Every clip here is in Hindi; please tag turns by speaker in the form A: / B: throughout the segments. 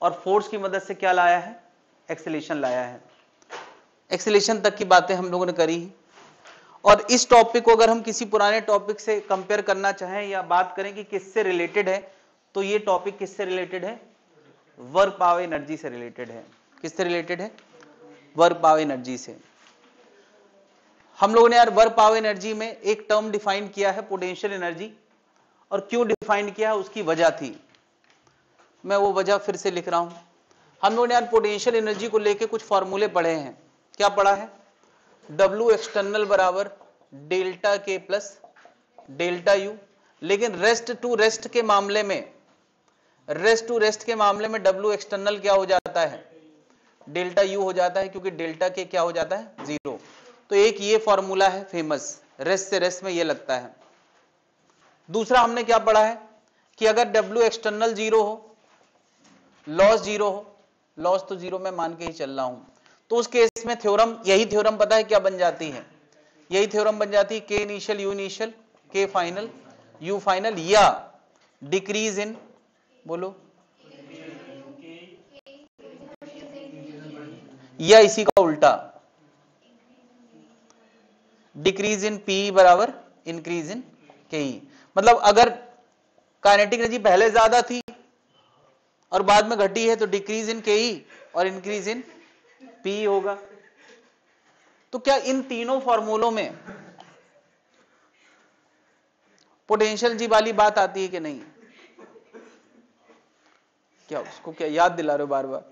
A: और फोर्स की मदद से क्या लाया है, एक्सेलरेशन लाया है। एक्सेलरेशन तक की बातें हम लोगों ने करी। और इस टॉपिक को अगर हम किसी पुराने टॉपिक से कंपेयर करना चाहें या बात करें कि किससे रिलेटेड है, तो ये टॉपिक किससे रिलेटेड है, वर्क पावर एनर्जी से रिलेटेड है। किससे रिलेटेड है, वर्क पावर एनर्जी से। हम लोगों ने यार वर्क पावर एनर्जी में एक टर्म डिफाइन किया है, पोटेंशियल एनर्जी, और क्यों डिफाइन किया, उसकी वजह थी। मैं वो वजह फिर से लिख रहा हूं। हम लोगों ने यार पोटेंशियल एनर्जी को लेके कुछ फॉर्मूले पढ़े हैं। क्या पढ़ा है, W एक्सटर्नल बराबर डेल्टा के प्लस डेल्टा यू। लेकिन रेस्ट टू रेस्ट के मामले में, रेस्ट टू रेस्ट के मामले में W एक्सटर्नल क्या हो जाता है, डेल्टा यू हो जाता है, क्योंकि डेल्टा के क्या हो जाता है, 0। तो एक ये फॉर्मूला है फेमस, रेस्ट से रेस्ट में ये लगता है। दूसरा हमने क्या पढ़ा है कि अगर W एक्सटर्नल 0 हो, लॉस 0 हो, लॉस तो 0 में मान के ही चल रहा हूं, तो उस केस में थ्योरम, यही थ्योरम पता है क्या बन जाती है, यही थ्योरम बन जाती है, के इनिशियल यू इनिशियल के फाइनल यू फाइनल, या डिक्रीज इन, बोलो, या इसी का उल्टा, डिक्रीज इन पी बराबर इंक्रीज इन के। मतलब अगर काइनेटिक एनर्जी पहले ज्यादा थी और बाद में घटी है तो डिक्रीज इन के और इंक्रीज इन पी होगा। तो क्या इन तीनों फॉर्मूलों में पोटेंशियल जी वाली बात आती है कि नहीं, क्या उसको क्या याद दिला रहे हो बार बार,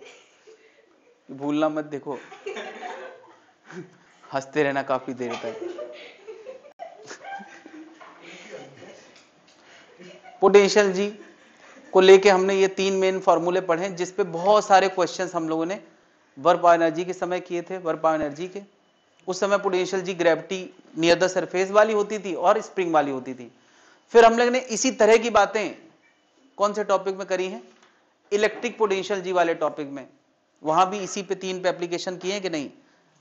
A: भूलना मत, देखो हंसते रहना काफी देर तक। पोटेंशियल जी को लेके हमने ये 3 मेन फॉर्मूले पढ़े हैं, जिसपे बहुत सारे क्वेश्चंस हम लोगों ने वर्क पावर एनर्जी के समय किए थे। वर्क पावर एनर्जी के उस समय potential g gravity near the surface वाली होती थी और स्प्रिंग वाली होती थी। फिर हम लोग ने इसी तरह की बातें कौन से टॉपिक में करी हैं, इलेक्ट्रिक पोटेंशियल जी वाले टॉपिक में। वहां भी इसी पे 3 पे एप्लीकेशन किए हैं कि नहीं,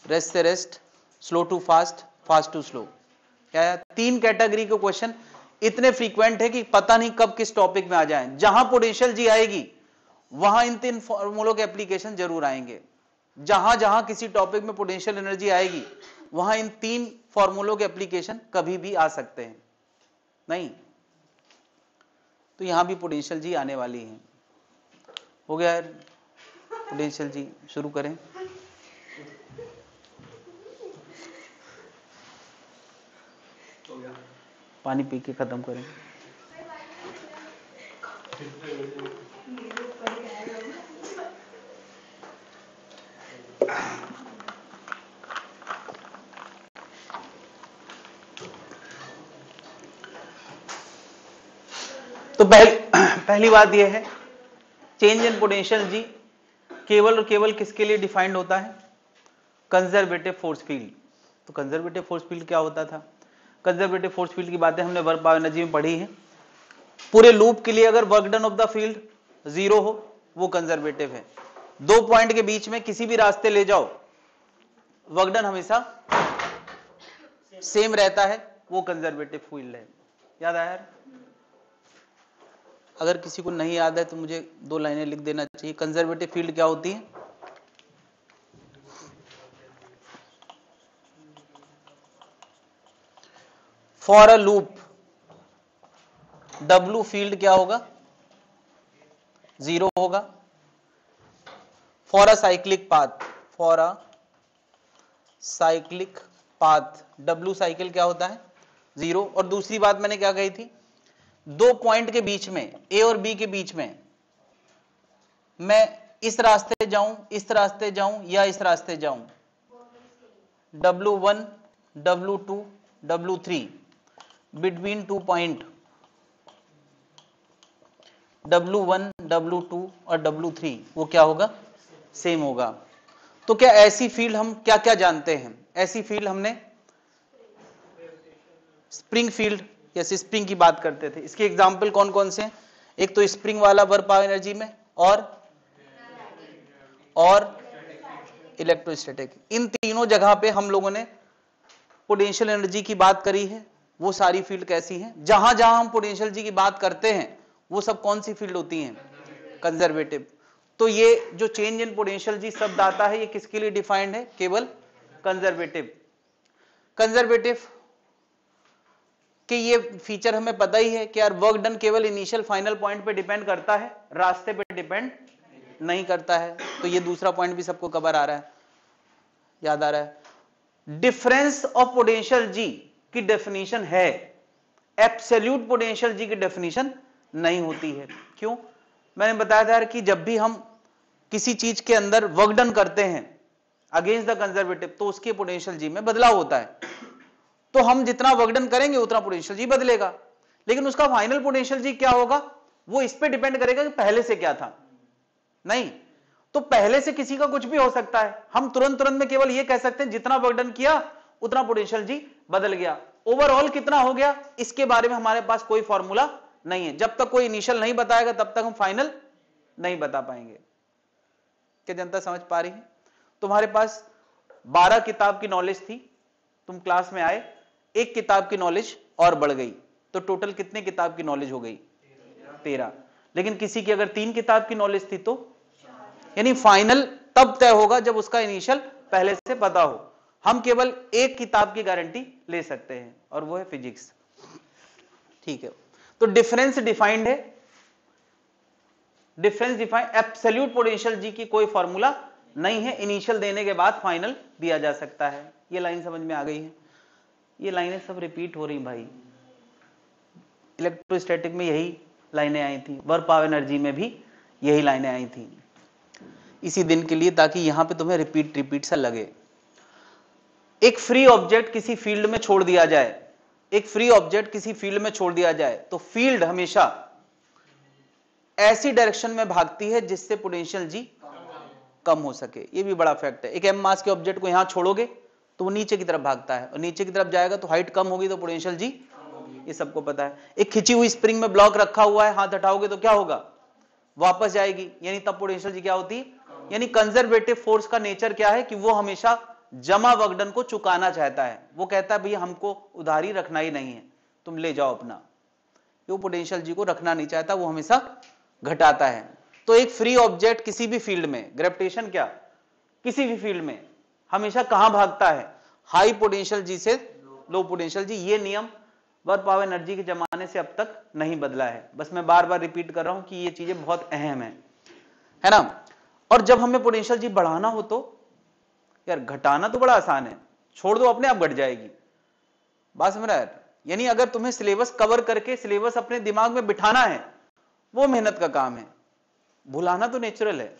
A: रेस्ट से rest, slow to fast, fast to slow. क्या है, 3 कैटेगरी के क्वेश्चन इतने फ्रीक्वेंट है कि पता नहीं कब किस टॉपिक में आ जाएं। जहां पोटेंशियल जी आएगी वहां इन 3 फॉर्मूलों के एप्लीकेशन जरूर आएंगे। जहां जहां किसी टॉपिक में पोटेंशियल एनर्जी आएगी वहां इन 3 फॉर्मूलों के एप्लीकेशन कभी भी आ सकते हैं। नहीं तो यहां भी पोटेंशियल जी आने वाली है। हो गया यार, पोटेंशियल जी शुरू करें। पानी पी के खत्म करें। तो पहली बात यह है, चेंज इन पोटेंशियल जी केवल और केवल किसके लिए डिफाइंड होता है, कंजर्वेटिव फोर्स फील्ड। तो कंजर्वेटिव फोर्स फील्ड क्या होता था, कंजर्वेटिव फोर्स फील्ड की बातें हमने वर्क पावर एनर्जी में पढ़ी है। पूरे लूप के लिए अगर work done of the field 0 हो वो कंजर्वेटिव है। 2 पॉइंट के बीच में किसी भी रास्ते ले जाओ, वर्क डन हमेशा सेम रहता है, वो कंजर्वेटिव फील्ड है। याद आया यार? अगर किसी को नहीं याद है तो मुझे 2 लाइनें लिख देना चाहिए। कंजर्वेटिव फील्ड क्या होती है, for a loop W field क्या होगा, 0 होगा। For a cyclic path, for a cyclic path W cycle क्या होता है, 0। और दूसरी बात मैंने क्या कही थी, 2 पॉइंट के बीच में, A और B के बीच में, मैं इस रास्ते जाऊं, इस रास्ते जाऊं या इस रास्ते जाऊं, W1 W2 W3 between 2 point W1 W2 और W3 वो क्या होगा, सेम होगा। तो क्या ऐसी फील्ड हम क्या क्या जानते हैं, ऐसी फील्ड हमने स्प्रिंग फील्ड, जैसे स्प्रिंग की बात करते थे, इसके एग्जाम्पल कौन कौन से हैं, एक तो स्प्रिंग वाला वर्क पावर एनर्जी में, और इलेक्ट्रोस्टैटिक। इन तीनों जगह पे हम लोगों ने पोटेंशियल एनर्जी की बात करी है। वो सारी फील्ड कैसी हैं, जहां जहां हम पोटेंशियल जी की बात करते हैं वो सब कौन सी फील्ड होती हैं, कंजर्वेटिव। तो ये जो चेंज इन पोटेंशियल जी शब्द आता है, ये किसके लिए डिफाइंड है? केवल कंजर्वेटिव। कंजर्वेटिव कि ये फीचर हमें पता ही है कि यार वर्क डन केवल इनिशियल फाइनल पॉइंट पे डिपेंड करता है, रास्ते पे डिपेंड नहीं करता है। तो ये दूसरा पॉइंट भी सबको कवर आ रहा है, याद आ रहा है। डिफरेंस ऑफ पोटेंशियल जी की डेफिनेशन है, एब्सोल्यूट पोटेंशियल जी की डेफिनेशन नहीं होती है। क्यों? मैंने बताया था यार कि जब भी हम किसी चीज के अंदर वर्क डन करते हैं अगेंस्ट द कंजर्वेटिव, तो उसके पोटेंशियल जी में बदलाव होता है। तो हम जितना वर्क डन करेंगे उतना पोटेंशियल जी बदलेगा, लेकिन उसका फाइनल पोटेंशियल जी क्या होगा वो इस पे डिपेंड करेगा कि पहले से क्या था। नहीं, तो पहले से किसी का कुछ भी हो सकता है। हम तुरंत में केवल ये कह सकते हैं जितना वर्क डन किया उतना पोटेंशियल जी बदल गया। ओवरऑल कितना हो गया इसके बारे में हमारे पास कोई फॉर्मूला नहीं है। जब तक कोई इनिशियल नहीं बताएगा तब तक हम फाइनल नहीं बता पाएंगे। क्या जनता समझ पा रही है? तुम्हारे पास 12 किताब की नॉलेज थी, तुम क्लास में आए, एक किताब की नॉलेज और बढ़ गई, तो टोटल कितने किताब की नॉलेज हो गई? 13। लेकिन किसी की अगर 3 किताब की नॉलेज थी तो यानी फाइनल तब तय होगा जब उसका इनिशियल पहले से पता हो। हम केवल एक किताब की गारंटी ले सकते हैं और वो है फिजिक्स। ठीक है, तो डिफरेंस डिफाइंड है, डिफरेंस डिफाइंड, एब्सोल्यूट पोटेंशियल जी की कोई फॉर्मूला नहीं है, इनिशियल देने के बाद फाइनल दिया जा सकता है। ये लाइन समझ में आ गई है? ये लाइनें सब रिपीट हो रही भाई, इलेक्ट्रोस्टैटिक में यही लाइनें आई थी, वर्क पावर एनर्जी में भी यही लाइनें आई थी, इसी दिन के लिए, ताकि यहां पे तुम्हें रिपीट सा लगे। एक फ्री ऑब्जेक्ट किसी फील्ड में छोड़ दिया जाए, एक फ्री ऑब्जेक्ट किसी फील्ड में छोड़ दिया जाए तो फील्ड हमेशा ऐसी डायरेक्शन में भागती है जिससे पोटेंशियल जी कम हो सके। ये भी बड़ा फैक्ट है। एक एम मास के ऑब्जेक्ट को यहां छोड़ोगे तो वो नीचे की तरफ भागता है, और नीचे की तरफ जाएगा तो हाइट कम होगी तो पोटेंशियल जी, ये सबको पता है। एक खिंची हुई स्प्रिंग में ब्लॉक रखा हुआ है, हाथ हटाओगे तो क्या होगा? वापस जाएगी, यानी तब पोटेंशियल जी क्या होती? यानी कंजर्वेटिव फोर्स का नेचर क्या है कि वो हमेशा जमा वर्कडन को चुकाना चाहता है। वो कहता है भैया हमको उधारी रखना ही नहीं है, तुम ले जाओ अपना। वो पोटेंशियल जी को रखना नहीं चाहता, वो हमेशा घटाता है। तो एक फ्री ऑब्जेक्ट किसी भी फील्ड में, ग्रेविटेशन क्या, किसी भी फील्ड में हमेशा कहां भागता है? हाई पोटेंशियल जी से लो पोटेंशियल जी। ये नियम वर्क पावर एनर्जी के जमाने से अब तक नहीं बदला है। बस मैं बार बार रिपीट कर रहा हूं कि ये चीजें बहुत अहम है ना। और जब हमें पोटेंशियल जी बढ़ाना हो तो यार घटाना तो बड़ा आसान है, छोड़ दो अपने आप घट जाएगी। बात समझ रहा है? यानी अगर तुम्हें सिलेबस कवर करके सिलेबस अपने दिमाग में बिठाना है वो मेहनत का काम है, भुलाना तो नेचुरल है।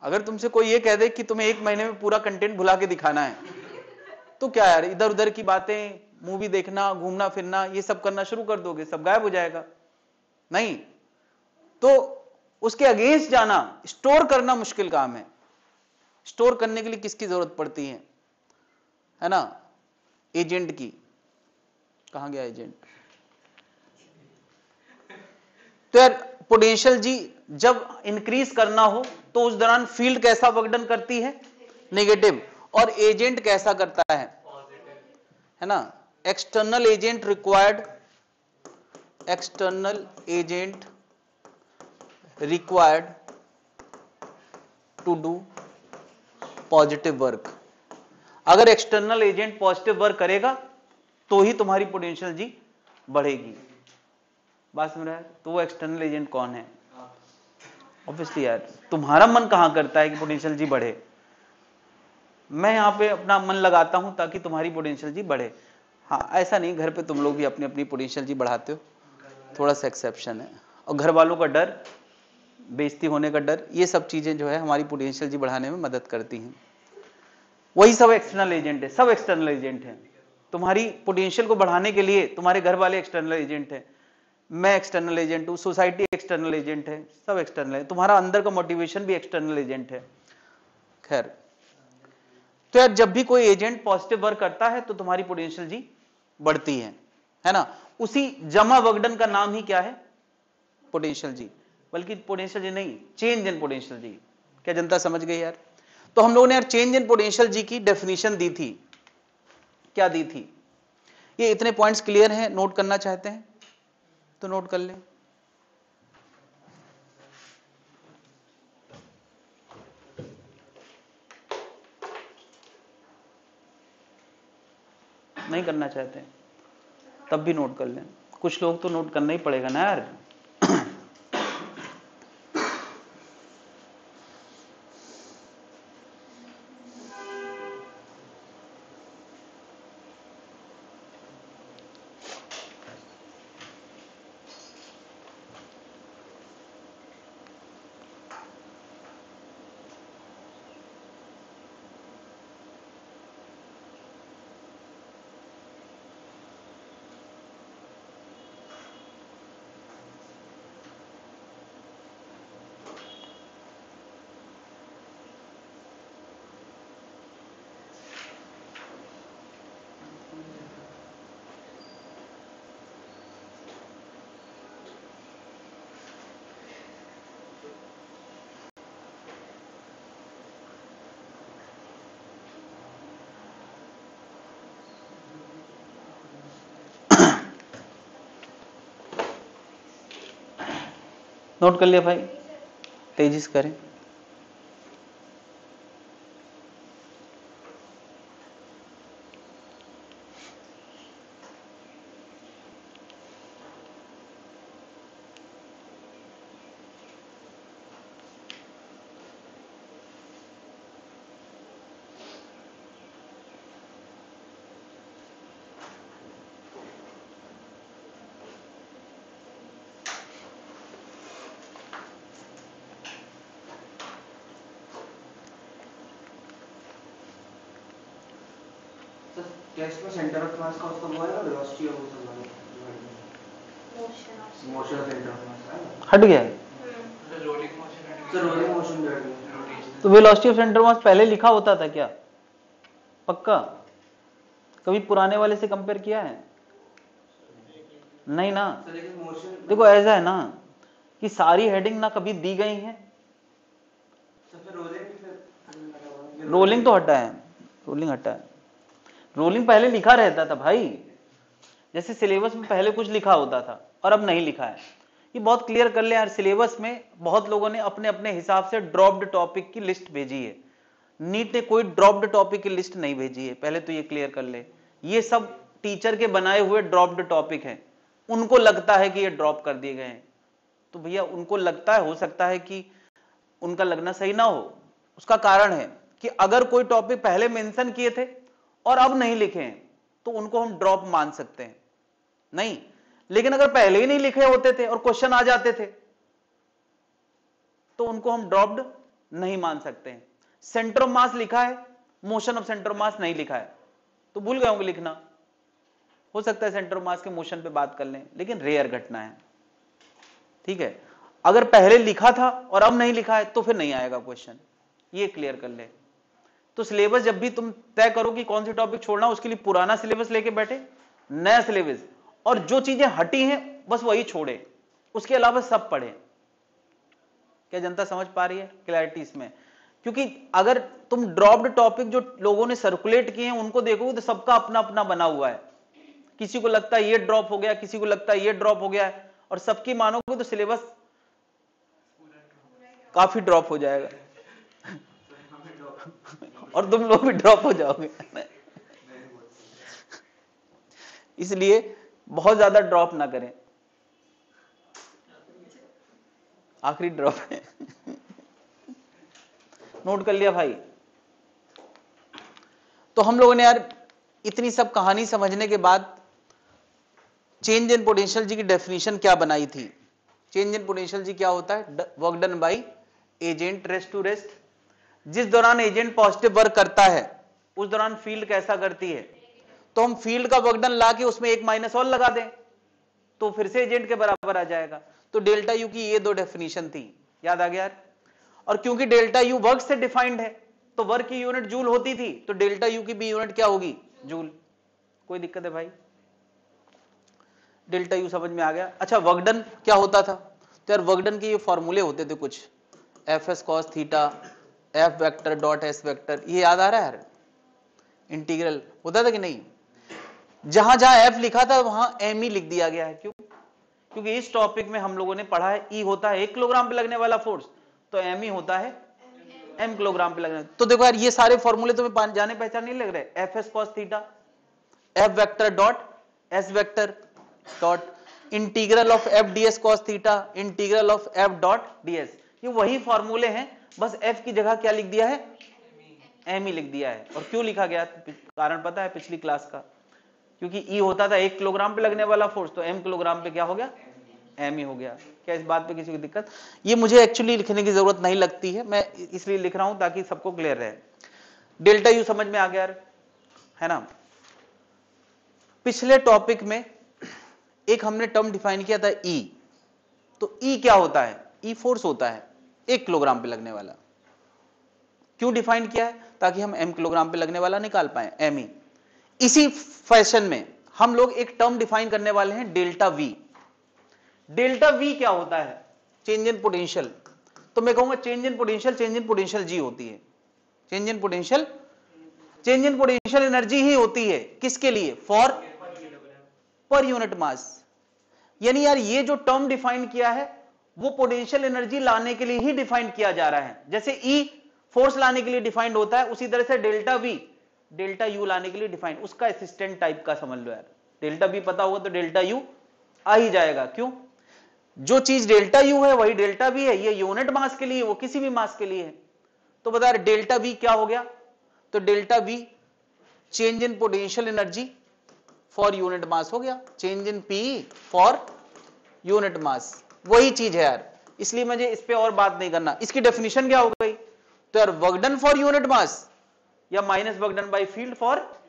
A: अगर तुमसे कोई ये कह दे कि तुम्हें 1 महीने में पूरा कंटेंट भुला के दिखाना है तो क्या यार, इधर उधर की बातें, मूवी देखना, घूमना फिरना, ये सब करना शुरू कर दोगे, सब गायब हो जाएगा। नहीं, तो उसके अगेंस्ट जाना, स्टोर करना मुश्किल काम है। स्टोर करने के लिए किसकी जरूरत पड़ती है ना? एजेंट की। कहां गया एजेंट? तो यार पोटेंशियल जी जब इंक्रीज करना हो तो उस दौरान फील्ड कैसा वर्कडन करती है? नेगेटिव। और एजेंट कैसा करता है ना? External agent required, external agent required to do positive work. अगर एक्सटर्नल एजेंट पॉजिटिव वर्क करेगा तो ही तुम्हारी पोटेंशियल जी बढ़ेगी। बात समझ रहा है? तो वो एक्सटर्नल एजेंट कौन है? ऑब्वियसली यार, तुम्हारा मन कहां करता है कि पोटेंशियल जी बढ़े? मैं यहां पे अपना मन लगाता हूं ताकि तुम्हारी पोटेंशियल जी बढ़े। हाँ, ऐसा नहीं घर पे तुम लोग भी अपनी अपनी पोटेंशियल जी बढ़ाते हो, थोड़ा सा एक्सेप्शन है। और घर वालों का डर, बेइज्जती होने का डर, ये सब चीजें जो है हमारी पोटेंशियल जी बढ़ाने में मदद करती हैं। वही सब एक्सटर्नल एजेंट है, सब एक्सटर्नल एजेंट है। तुम्हारी पोटेंशियल को बढ़ाने के लिए तुम्हारे घर वाले एक्सटर्नल एजेंट है, मैं एक्सटर्नल एजेंट हूं, सोसाइटी एक्सटर्नल एजेंट है, सब एक्सटर्नल है। तुम्हारा अंदर का मोटिवेशन भी एक्सटर्नल एजेंट है। खैर, तो यार जब भी कोई एजेंट पॉजिटिव वर्क करता है तो तुम्हारी पोटेंशियल जी बढ़ती है ना? उसी जमा वर्कडन का नाम ही क्या है? पोटेंशियल जी। बल्कि पोटेंशियल जी नहीं, चेंज इन पोटेंशियल जी। क्या जनता समझ गई यार? तो हम लोगों ने यार चेंज इन पोटेंशियल जी की डेफिनेशन दी थी। क्या दी थी? ये इतने पॉइंट्स क्लियर हैं, नोट करना चाहते हैं तो नोट कर लें। नहीं करना चाहते तब भी नोट कर लें। कुछ लोग तो नोट करना ही पड़ेगा ना यार। नोट कर लिया भाई, तेजी से करें।
B: टेस्ट में सेंटर ऑफ मास का उसका हुआ है ना, velocity of motion of centre of mass
A: हट गया है।
B: Rolling motion rotation.
A: तो velocity of centre of mass पहले लिखा होता था क्या? पक्का? कभी पुराने वाले से कंपेयर किया है? नहीं ना। देखो ऐसा है ना कि सारी हेडिंग ना कभी दी गई है। रोलिंग तो हटा है, रोलिंग हटा है। रोलिंग पहले लिखा रहता था भाई, जैसे सिलेबस में पहले कुछ लिखा होता था और अब नहीं लिखा है। ये बहुत क्लियर कर ले यार, सिलेबस में बहुत लोगों ने अपने अपने हिसाब से ड्रॉप्ड टॉपिक की लिस्ट भेजी है। नीट ने कोई ड्रॉप्ड टॉपिक की लिस्ट नहीं भेजी है, पहले तो ये क्लियर कर ले। ये सब टीचर के बनाए हुए ड्रॉप्ड टॉपिक हैं, उनको लगता है कि ये ड्रॉप कर दिए गए हैं। तो भैया उनको लगता है, हो सकता है कि उनका लगना सही ना हो। उसका कारण है कि अगर कोई टॉपिक पहले मेंशन किए थे और अब नहीं लिखे हैं तो उनको हम ड्रॉप मान सकते हैं, नहीं। लेकिन अगर पहले ही नहीं लिखे होते थे और क्वेश्चन आ जाते थे तो उनको हम ड्रॉप्ड नहीं मान सकते हैं। सेंटर ऑफ मास लिखा है, मोशन ऑफ सेंटर ऑफ मास नहीं लिखा है, तो भूल गए होंगे लिखना। हो सकता है सेंटर ऑफ मास के मोशन पे बात कर लें, लेकिन रेयर घटना है, ठीक है। अगर पहले लिखा था और अब नहीं लिखा है तो फिर नहीं आएगा क्वेश्चन, ये क्लियर कर ले। तो सिलेबस जब भी तुम तय करो कि कौन से टॉपिक छोड़ना, उसके लिए पुराना सिलेबस लेके बैठे, नया सिलेबस, और जो चीजें हटी हैं बस वही छोड़े, उसके अलावा सब पढ़े। क्या जनता समझ पा रही है क्लैरिटी इसमें? क्योंकि अगर तुम ड्रॉप्ड टॉपिक जो लोगों ने सर्कुलेट किए हैं उनको देखोगे तो सबका अपना अपना बना हुआ है। किसी को लगता है ये ड्रॉप हो गया, किसी को लगता है ये ड्रॉप हो गया है, और सबकी मानोगे तो सिलेबस काफी ड्रॉप हो जाएगा और तुम लोग भी ड्रॉप हो जाओगे। इसलिए बहुत ज्यादा ड्रॉप ना करें, आखिरी ड्रॉप है। नोट कर लिया भाई? तो हम लोगों ने यार इतनी सब कहानी समझने के बाद चेंज इन पोटेंशियल जी की डेफिनेशन क्या बनाई थी। चेंज इन पोटेंशियल जी क्या होता है? Work done by agent rest to rest. जिस दौरान एजेंट पॉजिटिव वर्क करता है उस दौरान फील्ड कैसा करती है, तो हम फील्ड का वर्क डन ला के उसमें एक माइनस और लगा दें तो फिर से एजेंट के बराबर आ जाएगा। तो डेल्टा यू की ये दो डेफिनेशन थी, याद आ गया यार? और क्योंकि डेल्टा यू वर्क से डिफाइंड है तो वर्क की यूनिट जूल होती थी, तो डेल्टा यू की भी यूनिट क्या होगी? जूल। कोई दिक्कत है भाई? डेल्टा यू समझ में आ गया? अच्छा, वर्क डन क्या होता था? तो यार वर्क डन के ये फॉर्मूले होते थे कुछ, F S cos theta, F vector dot S vector, ये याद आ रहा है यार? इंटीग्रल होता था कि नहीं? जहां जहां एफ लिखा था वहां एम ही लिख दिया गया है। क्यों? क्योंकि इस टॉपिक में हम लोगों ने पढ़ा है ई होता है 1 किलोग्राम पे लगने वाला फोर्स, तो एम ही होता है एम किलोग्राम पे लगने। तो देखो यार ये सारे फॉर्मूले तुम्हें जाने पहचान नहीं लग रहे? F S cos theta, F vector dot S vector dot integral of F ds cos theta integral of F dot ds। ये वही फॉर्मूले हैं, बस एफ की जगह क्या लिख दिया है, एम ही लिख दिया है। और क्यों लिखा गया, कारण पता है पिछली क्लास का, क्योंकि ई होता था 1 किलोग्राम पे लगने वाला फोर्स, तो m किलोग्राम पे क्या हो गया, एम ही हो गया। क्या इस बात पे किसी को दिक्कत? ये मुझे एक्चुअली लिखने की जरूरत नहीं लगती है, मैं इसलिए लिख रहा हूं ताकि सबको क्लियर रहे। डेल्टा यू समझ में आ गया है ना। पिछले टॉपिक में एक हमने टर्म डिफाइन किया था ई। तो ई क्या होता है, ई फोर्स होता है 1 किलोग्राम पे लगने वाला। क्यों डिफाइन किया है, ताकि हम m किलोग्राम पे लगने वाला निकाल पाए, एम ई। इसी फैशन में हम लोग एक टर्म डिफाइन करने वाले हैं डेल्टा वी। डेल्टा वी क्या होता है, चेंज इन पोटेंशियल। तो मैं कहूंगा चेंज इन पोटेंशियल जी होती है। चेंज इन पोटेंशियल एनर्जी ही होती है, किसके लिए, फॉर पर यूनिट मास। यानी यार ये जो टर्म डिफाइन किया है वो पोटेंशियल एनर्जी लाने के लिए ही डिफाइन किया जा रहा है। जैसे ई फोर्स लाने के लिए डिफाइंड होता है, उसी तरह से डेल्टा वी डेल्टा यू लाने के लिए डिफाइंड, उसका असिस्टेंट टाइप का समझ लो यार। डेल्टा वी पता होगा तो डेल्टा यू आ ही जाएगा। क्यों, जो चीज डेल्टा यू है वही डेल्टा वी है। ये यूनिट मास के लिए, वो किसी भी मास के लिए है। तो बता रहे डेल्टा वी क्या हो गया, तो delta we change in potential energy for unit मास हो गया, change in P for unit मास, वही चीज है यार। इसलिए मुझे इस पे और बात नहीं करना। इसकी डेफिनेशन क्या हो गई, तो यार work done for unit mass या minus work done by field for,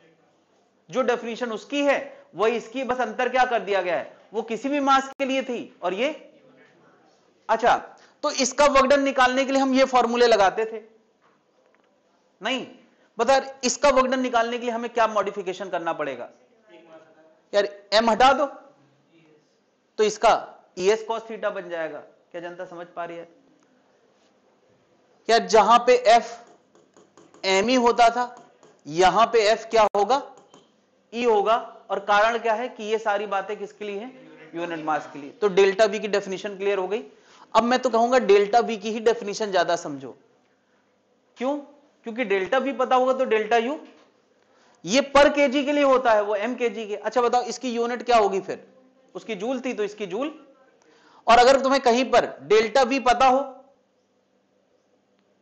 A: जो डेफिनेशन उसकी है वही इसकी, बस अंतर क्या कर दिया गया है, वो किसी भी मास के लिए थी और ये, अच्छा तो इसका वर्क डन निकालने के लिए हम ये फॉर्मूले लगाते थे नहीं, बता इसका वर्क डन निकालने के लिए हमें क्या मॉडिफिकेशन करना पड़ेगा यार, m हटा दो तो इसका es cos थीटा बन जाएगा। क्या जनता समझ पा रही है यार, जहां पे f m ही होता था यहां पे f क्या होगा, e होगा। और कारण क्या है कि ये सारी बातें किसके लिए हैं, यूनिट मास के लिए। तो डेल्टा v की डेफिनेशन क्लियर हो गई। अब मैं तो कहूंगा डेल्टा v की ही डेफिनेशन ज्यादा समझो। क्यों, क्योंकि डेल्टा v पता होगा तो डेल्टा u ये पर केजी के लिए होता है, वो m केजी के। अच्छा बताओ इसकी यूनिट क्या होगी, फिर उसकी जूल थी तो इसकी जूल। और अगर तुम्हें कहीं पर डेल्टा v पता हो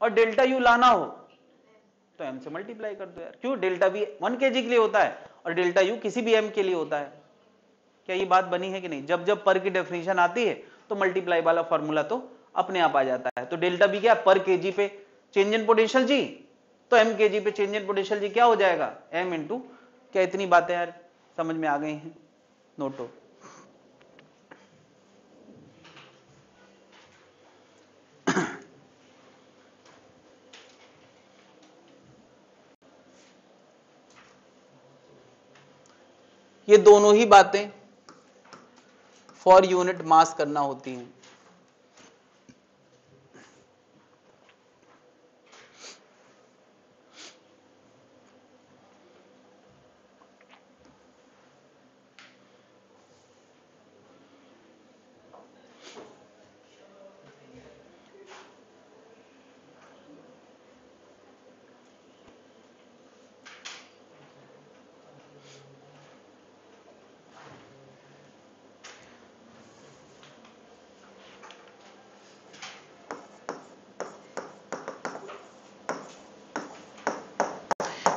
A: और डेल्टा u लाना हो तो m से मल्टीप्लाई कर दो यार। क्यों, डेल्टा v 1 केजी के लिए होता है और डेल्टा u किसी भी m के लिए होता है। क्या ये बात बनी है कि नहीं, जब जब पर की डेफिनेशन आती है तो मल्टीप्लाई वाला फॉर्मूला तो अपने आप आ जाता है। तो डेल्टा v क्या, पर केजी पे चेंज इन पोटेंशियल जी, तो m केजी पे चेंज इन पोटेंशियल जी क्या हो जाएगा, m इंटू। क्या इतनी बातें यार समझ में आ गई हैं, नोटो। ये दोनों ही बातें फॉर यूनिट मास करना होती हैं।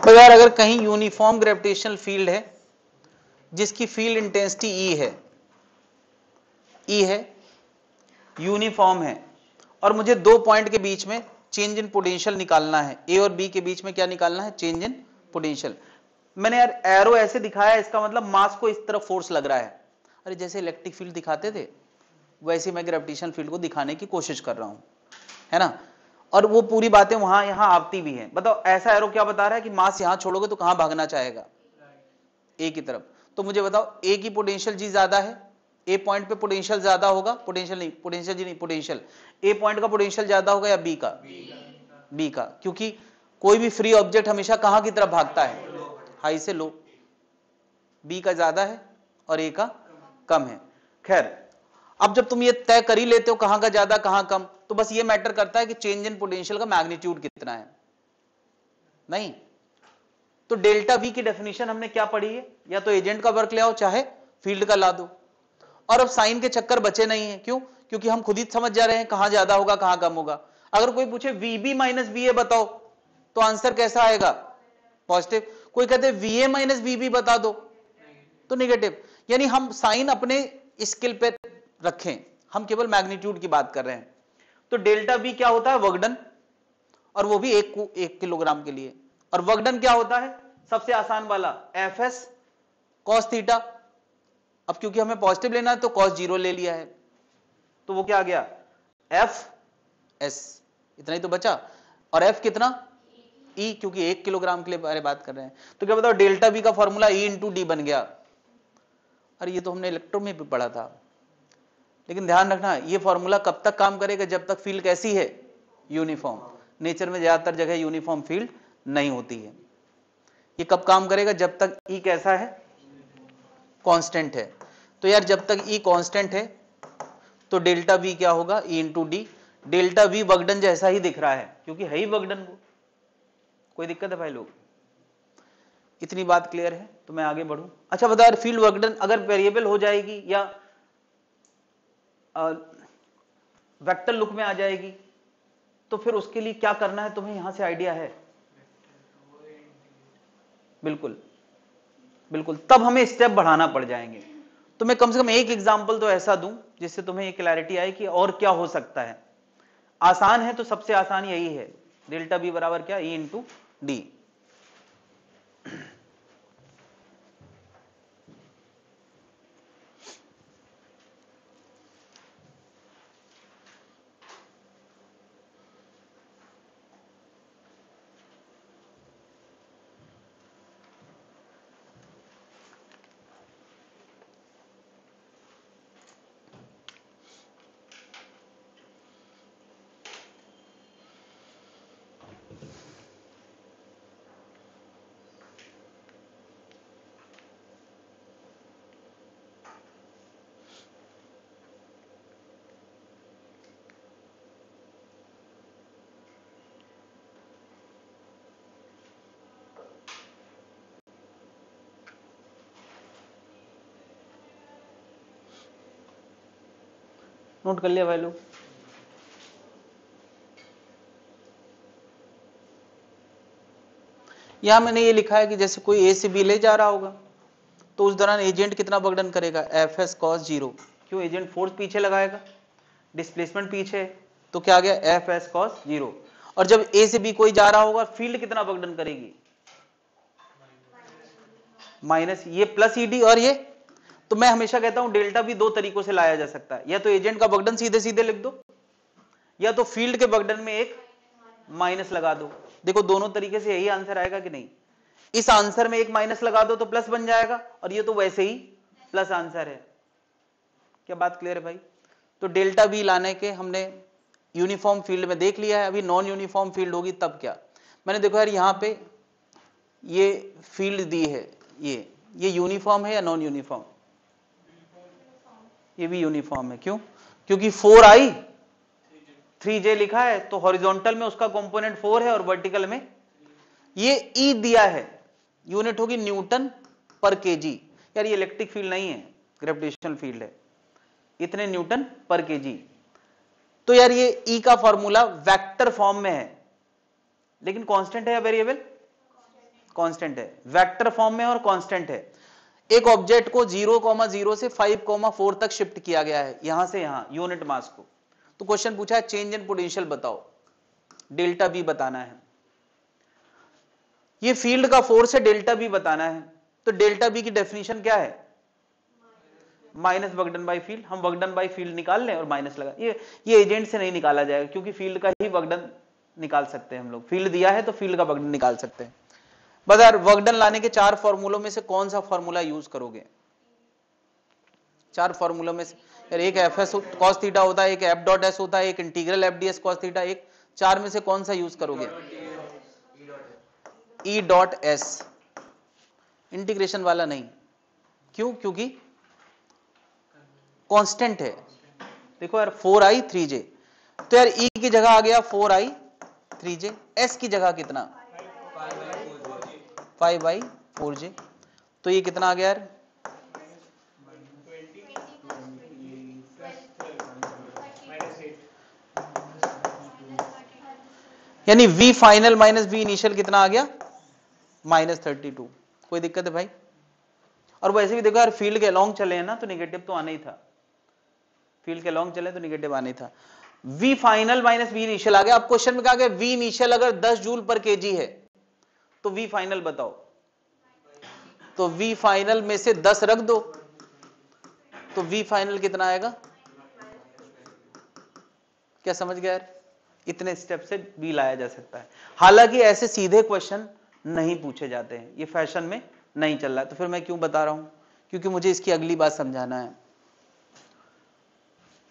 A: तो यार अगर कहीं यूनिफॉर्म ग्रेविटेशनल फील्ड है जिसकी फील्ड इंटेंसिटी ई है, यूनिफॉर्म है, और मुझे दो पॉइंट के बीच में चेंज इन पोटेंशियल निकालना है, ए और बी के बीच में क्या निकालना है, चेंज इन पोटेंशियल। मैंने यार एरो ऐसे दिखाया, इसका मतलब मास को इस तरफ फोर्स लग रहा है। अरे जैसे इलेक्ट्रिक फील्ड दिखाते थे वैसे मैं ग्रेविटेशनल फील्ड को दिखाने की कोशिश कर रहा हूं, है ना। और वो पूरी बातें वहां यहां आती भी हैं। बताओ ऐसा एरो क्या बता रहा है कि मास यहां छोड़ोगे तो कहां भागना चाहेगा, ए की तरफ। तो मुझे बताओ ए की पोटेंशियल जी ज्यादा है, ए पॉइंट पे पोटेंशियल ज्यादा होगा, पोटेंशियल ए पॉइंट का पोटेंशियल ज्यादा होगा या बी का, बी का, क्योंकि कोई भी फ्री ऑब्जेक्ट हमेशा कहां की तरफ भागता है, हाई से लो। बी का ज्यादा है और ए का कम है। खैर अब जब तुम ये तय कर ही लेते हो कहां का ज्यादा कहां कम, तो बस ये मैटर करता है कि चेंज इन पोटेंशियल का मैग्नीट्यूड कितना है। नहीं, तो डेल्टा वी की डेफिनेशन हमने क्या पढ़ी है, या तो एजेंट का वर्क ले आओ चाहे फील्ड का ला दो। और अब साइन के चक्कर बचे नहीं है, क्यों? क्योंकि हम खुद ही समझ जा रहे हैं कहां ज्यादा होगा कहां कम होगा। अगर कोई पूछे वीबी माइनस वीए बताओ तो आंसर कैसा आएगा? पॉजिटिव। कोई कहते वीए माइनस वीबी बता दो तो नेगेटिव। यानी हम साइन अपने स्केल पे रखें, हम केवल मैग्नीट्यूड की बात कर रहे हैं। तो डेल्टा वी क्या होता है? वर्क डन, और वो भी 1 किलोग्राम के लिए। और वर्क डन क्या होता है? सबसे आसान वाला एफ एस कॉस थीटा। अब क्योंकि हमें पॉजिटिव लेना है तो कॉस 0 ले लिया है, तो वो क्या आ गया? एफ एस, इतना ही तो बचा। और एफ कितना? ई, क्योंकि 1 किलोग्राम के लिए बारे बात कर रहे हैं। तो क्या बताओ डेल्टा बी का फॉर्मूला ई इंटू डी बन गया। अरे ये तो हमने इलेक्ट्रो में भी पढ़ा था, लेकिन ध्यान रखना ये फॉर्मूला कब तक काम करेगा? जब तक फील्ड कैसी है? यूनिफॉर्म। नेचर में ज्यादातर जगह यूनिफॉर्म फील्ड नहीं होती है। ये कब काम करेगा? जब तक ई कैसा है? कांस्टेंट है। तो यार जब तक ई कांस्टेंट है तो डेल्टा वी क्या होगा? E into D. Delta we work done जैसा ही दिख रहा है क्योंकि है ही वर्कडन वो। कोई दिक्कत है भाई लोग? इतनी बात क्लियर है तो मैं आगे बढ़ूं। अच्छा बता, फील्ड वर्कडन अगर वेरिएबल हो जाएगी या वेक्टर लुक में आ जाएगी तो फिर उसके लिए क्या करना है तुम्हें यहां से आइडिया है? बिल्कुल बिल्कुल, तब हमें स्टेप बढ़ाना पड़ जाएंगे। तो मैं कम से कम एक एग्जांपल तो ऐसा दूं जिससे तुम्हें ये क्लैरिटी आए कि और क्या हो सकता है। आसान है तो सबसे आसान यही है, डेल्टा बी बराबर क्या? E into D. नोट कर लिया भाई लोग? यहां मैंने ये लिखा है कि जैसे कोई ए से बी ले जा रहा होगा तो उस दौरान एजेंट कितना वर्कडन करेगा? F S cos 0। क्यों? एजेंट फोर्स पीछे लगाएगा, डिस्प्लेसमेंट पीछे, तो क्या आ गया? F S cos 0। और जब ए से बी कोई जा रहा होगा फील्ड कितना वर्कडन करेगी? माइनस, ये प्लस ईडी और ये। तो मैं हमेशा कहता हूं डेल्टा भी दो तरीकों से लाया जा सकता है, या तो एजेंट का वर्कडन सीधे सीधे लिख दो, या तो फील्ड के वर्कडन में एक माइनस लगा दो। देखो दोनों तरीके से यही आंसर आएगा कि नहीं? इस आंसर में एक माइनस लगा दो तो प्लस बन जाएगा, और ये तो वैसे ही प्लस आंसर है। क्या बात क्लियर है भाई? तो डेल्टा बी लाने के हमने यूनिफॉर्म फील्ड में देख लिया है, अभी नॉन यूनिफॉर्म फील्ड होगी तब क्या? मैंने देखो यार यहां पे ये फील्ड दी है, ये यूनिफॉर्म है या नॉन यूनिफॉर्म? ये भी यूनिफॉर्म है। क्यों? क्योंकि 4i 3j लिखा है, तो हॉरिजॉन्टल में उसका कंपोनेंट 4 है और वर्टिकल में ये ई दिया है, यूनिट होगी न्यूटन पर केजी। यार ये इलेक्ट्रिक फील्ड नहीं है, ग्रेविटेशनल फील्ड है, इतने न्यूटन पर केजी। तो यार ये ई का फॉर्मूला वेक्टर फॉर्म में है, लेकिन कांस्टेंट है या वेरिएबल? कांस्टेंट है, वेक्टर फॉर्म में और कांस्टेंट है। एक ऑब्जेक्ट को 0,0 से 5,4 तक शिफ्ट किया गया है, यहां से यहां, यूनिट मास को। तो क्वेश्चन पूछा है चेंज इन पोटेंशियल बताओ, डेल्टा बी बताना है। ये फील्ड का फोर्स है, डेल्टा बी बताना है। तो डेल्टा बी की डेफिनेशन क्या है? Minus work done by field. हम वर्क डन बाय फील्ड निकाल लें और माइनस लगा, ये एजेंट से नहीं निकाला जाएगा क्योंकि फील्ड का ही वर्क डन निकाल सकते हैं हम लोग। फील्ड दिया है तो फील्ड का वर्क डन निकाल सकते हैं। बस यार वर्क डन लाने के 4 फॉर्मूलों में से कौन सा फॉर्मूला यूज करोगे? 4 फॉर्मूलों में से यार एक एफ एस कॉस थीटा होता है, एक एफ डॉट एस होता है, एक integral F D S cos theta, एक 4 में से कौन सा यूज करोगे? ई डॉट एस, इंटीग्रेशन वाला नहीं। क्यों? क्योंकि कांस्टेंट है। देखो यार 4i 3j, तो यार ई की जगह आ गया 4i 3j, एस की जगह कितना? 5/4j। तो ये कितना आ गया यार? यानी v final minus v initial कितना आ गया? -32। कोई दिक्कत है भाई? और वैसे भी देखो यार, फील्ड के अलॉन्ग चले हैं ना तो निगेटिव तो आना ही था, फील्ड के अलॉन्ग चले तो निगेटिव आना ही था। v final minus v initial आ गया। अब क्वेश्चन में कहा गया v इनिशियल अगर 10 जूल पर केजी है तो v फाइनल बताओ। तो v फाइनल में से 10 रख दो तो v फाइनल कितना आएगा? क्या समझ गया यार? इतने स्टेप से v लाया जा सकता है। हालांकि ऐसे सीधे क्वेश्चन नहीं पूछे जाते हैं, ये फैशन में नहीं चल रहा है, तो फिर मैं क्यों बता रहा हूं? क्योंकि मुझे इसकी अगली बात समझाना है।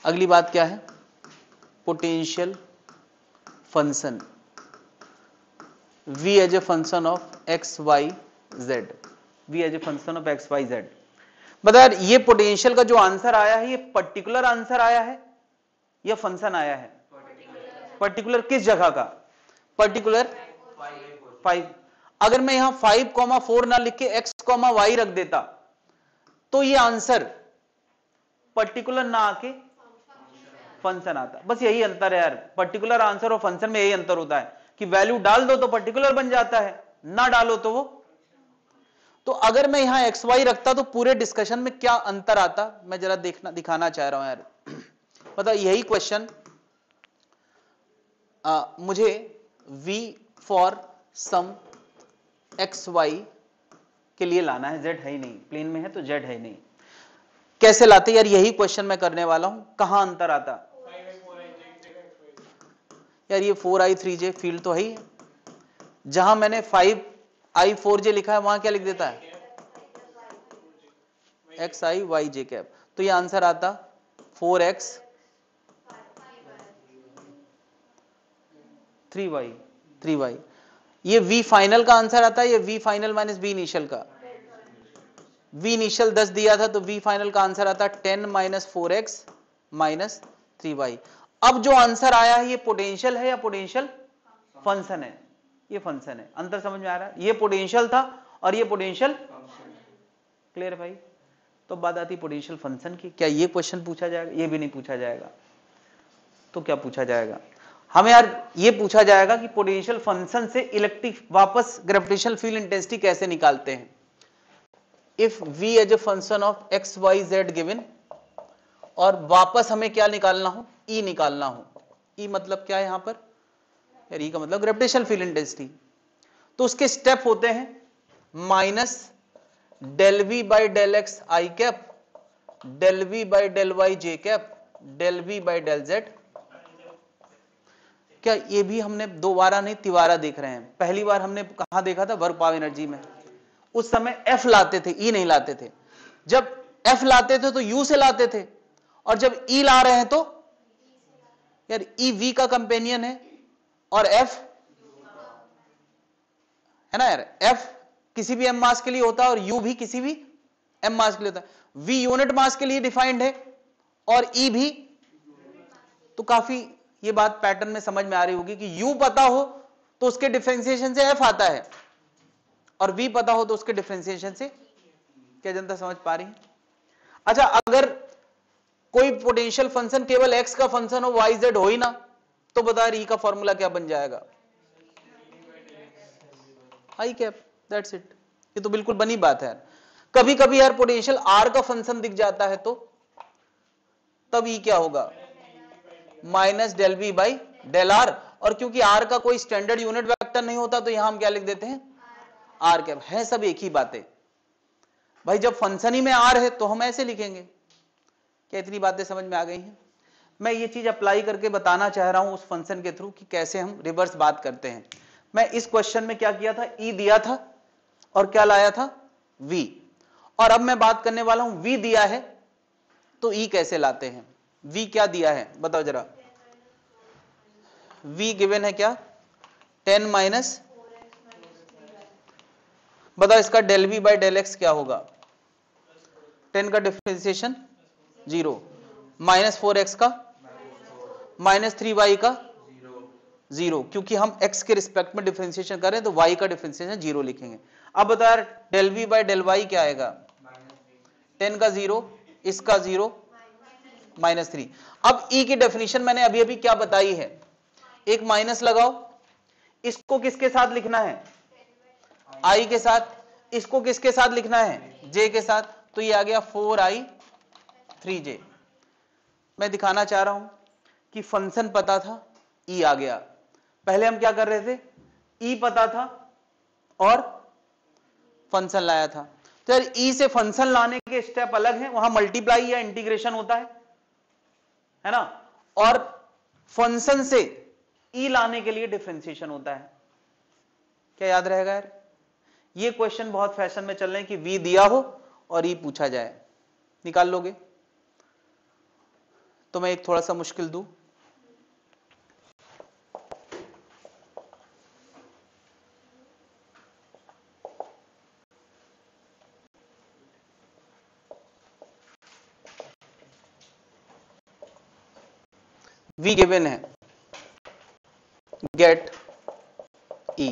A: अगली बात क्या है? Potential function v as a function of X Y Z, v as a function of X Y Z. बता यार, ये पोटेंशियल का जो आंसर आया है, ये पर्टिकुलर आंसर आया है या फंक्शन आया है? पर्टिकुलर किस जगह का? पर्टिकुलर 5। अगर मैं यहां 5,4 ना लिख के x, y रख देता तो ये आंसर पर्टिकुलर ना आके फंक्शन आता। बस यही अंतर है यार, पर्टिकुलर आंसर और फंक्शन में यही अंतर होता है कि वैल्यू डाल दो तो पर्टिकुलर बन जाता है, ना डालो तो वो। तो अगर मैं यहां एक्स वाई रखता तो पूरे डिस्कशन में क्या अंतर आता, मैं जरा दिखाना चाह रहा हूं यार। मतलब यही क्वेश्चन मुझे v for some X Y के लिए लाना है, z है ही नहीं, प्लेन में है तो z है ही नहीं। कैसे लाते यार? यही क्वेश्चन मैं करने वाला हूं। कहां अंतर आता यार? ये 4i3j फील्ड तो है ही है। जहां मैंने 5i4j लिखा है वहां क्या लिख देता है? xi yj cap. तो ये आंसर आता 4x 3y। ये v फाइनल का आंसर आता है, ये v final minus v initial का। v इनिशियल 10 दिया था तो v फाइनल का आंसर आता 10 - 4x - 3y। अब जो आंसर आया है ये पोटेंशियल है या पोटेंशियल फंक्शन है? ये फंक्शन है। अंतर समझ में आ रहा है? ये पोटेंशियल था और ये पोटेंशियल। क्लियर भाई? तो बात आती पोटेंशियल फंक्शन की। क्या ये क्वेश्चन पूछा जाएगा? ये भी नहीं पूछा जाएगा। तो क्या पूछा जाएगा हमें यार? ये पूछा जाएगा कि पोटेंशियल फंक्शन से इलेक्ट्रिक वापस ग्रेविटेशनल फील्ड इंटेंसिटी कैसे निकालते हैं। If v as a function of X Y Z given, और वापस हमें क्या निकालना हो? E निकालना हो। E मतलब क्या है यहां पर यार? E का मतलब ग्रेविटेशनल फील्ड इंटेंसिटी। तो उसके स्टेप होते हैं minus del we by del X I cap, del we by del Y J cap, del we by del Z. क्या ये भी हमने दोबारा नहीं तिवारा देख रहे हैं? पहली बार हमने कहां देखा था? वर्क पावर एनर्जी में। उस समय F लाते थे, E नहीं लाते थे। जब F लाते थे तो U से लाते थे, और जब E ला रहे हैं तो यार E V का कंपेनियन है और F है ना यार। F किसी भी m मास के लिए होता है और U भी किसी भी m मास के लिए होता है। V यूनिट मास के लिए डिफाइंड है और E भी। तो काफी ये बात पैटर्न में समझ में आ रही होगी कि U पता हो तो उसके डिफरेंशिएशन से F आता है और V पता हो तो उसके डिफरेंशिएशन से। क्या जनता समझ पा रही है? अच्छा, अगर कोई पोटेंशियल फंक्शन केवल x का फंक्शन हो, y z हो ही ना, तो बता रही का फॉर्मूला क्या बन जाएगा? आई कैप, दैट्स इट। ये तो बिल्कुल बनी बात है। कभी कभी यार पोटेंशियल r का फंक्शन दिख जाता है तो तब E क्या होगा? Minus del we by del R. और क्योंकि r का कोई स्टैंडर्ड यूनिट वेक्टर नहीं होता तो यहां हम क्या लिख देते हैं? R cap. है सब एक ही बातें भाई। जब फंक्शन ही में आर है तो हम ऐसे लिखेंगे। क्या इतनी बातें समझ में आ गई हैं? मैं ये चीज अप्लाई करके बताना चाह रहा हूं उस फंक्शन के थ्रू कि कैसे हम रिवर्स बात करते हैं। मैं इस क्वेश्चन में क्या किया था? E दिया था और क्या लाया था? V। और अब मैं बात करने वाला हूं V दिया है तो E कैसे लाते हैं। V क्या दिया है बताओ जरा? V गिवन है क्या? 10 माइनस, बताओ इसका del V by del x क्या होगा? 10 का डिफरेंशिएशन 0, माइनस 4x का, माइनस 3y का 0, क्योंकि हम x के रिस्पेक्ट में डिफरेंशिएशन कर रहे हैं तो y का डिफरेंशिएशन 0 लिखेंगे। अब बता यार del we by del y क्या आएगा, 10 का 0, इसका 0, -3। अब ई की डेफिनेशन मैंने अभी अभी क्या बताई है, एक माइनस लगाओ, इसको किसके साथ लिखना है, आई के साथ, इसको किसके साथ लिखना है, जे के साथ, तो ये आ गया 4i 3j। मैं दिखाना चाह रहा हूं कि फंक्शन पता था, ई आ गया। पहले हम क्या कर रहे थे, ई पता था और फंक्शन लाया था। तो यार ई से फंक्शन लाने के स्टेप अलग हैं, वहां मल्टीप्लाई या इंटीग्रेशन होता है ना, और फंक्शन से ई लाने के लिए डिफरेंशिएशन होता है। क्या याद रहेगा यार, ये क्वेश्चन बहुत फैशन में चल रहे हैं कि वी दिया हो और ई पूछा जाए, निकाल लोगे? तो मैं एक थोड़ा सा मुश्किल दूं, वी गिवन है, गेट ई।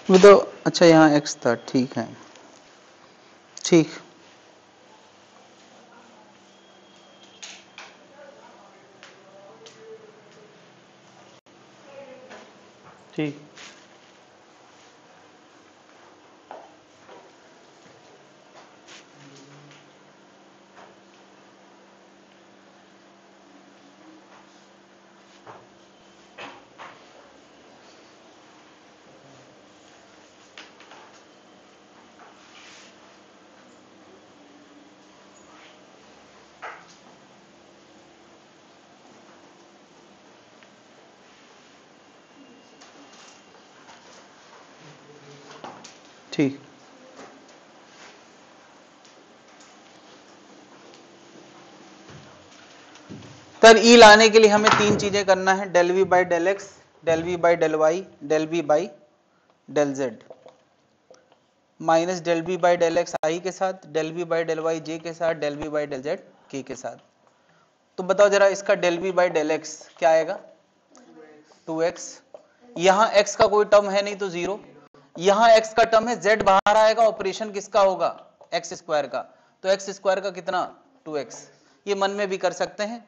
A: वो तो अच्छा यहाँ x था, ठीक है, ठीक ठीक। ठीक, तर ई लाने के लिए हमें तीन चीजें करना है, del we by del X, del we by del Y, del we by del Z. Minus del we by del X I के साथ, del we by del Y J के साथ, del we by del Z के साथ। तो बताओ जरा इसका del we by del x क्या आएगा, 2x। यहां x का कोई टर्म है नहीं तो 0, यहां x का टर्म है, z बाहर आएगा, ऑपरेशन किसका होगा, x स्क्वायर का, तो x स्क्वायर का कितना 2x। ये मन में भी कर सकते हैं।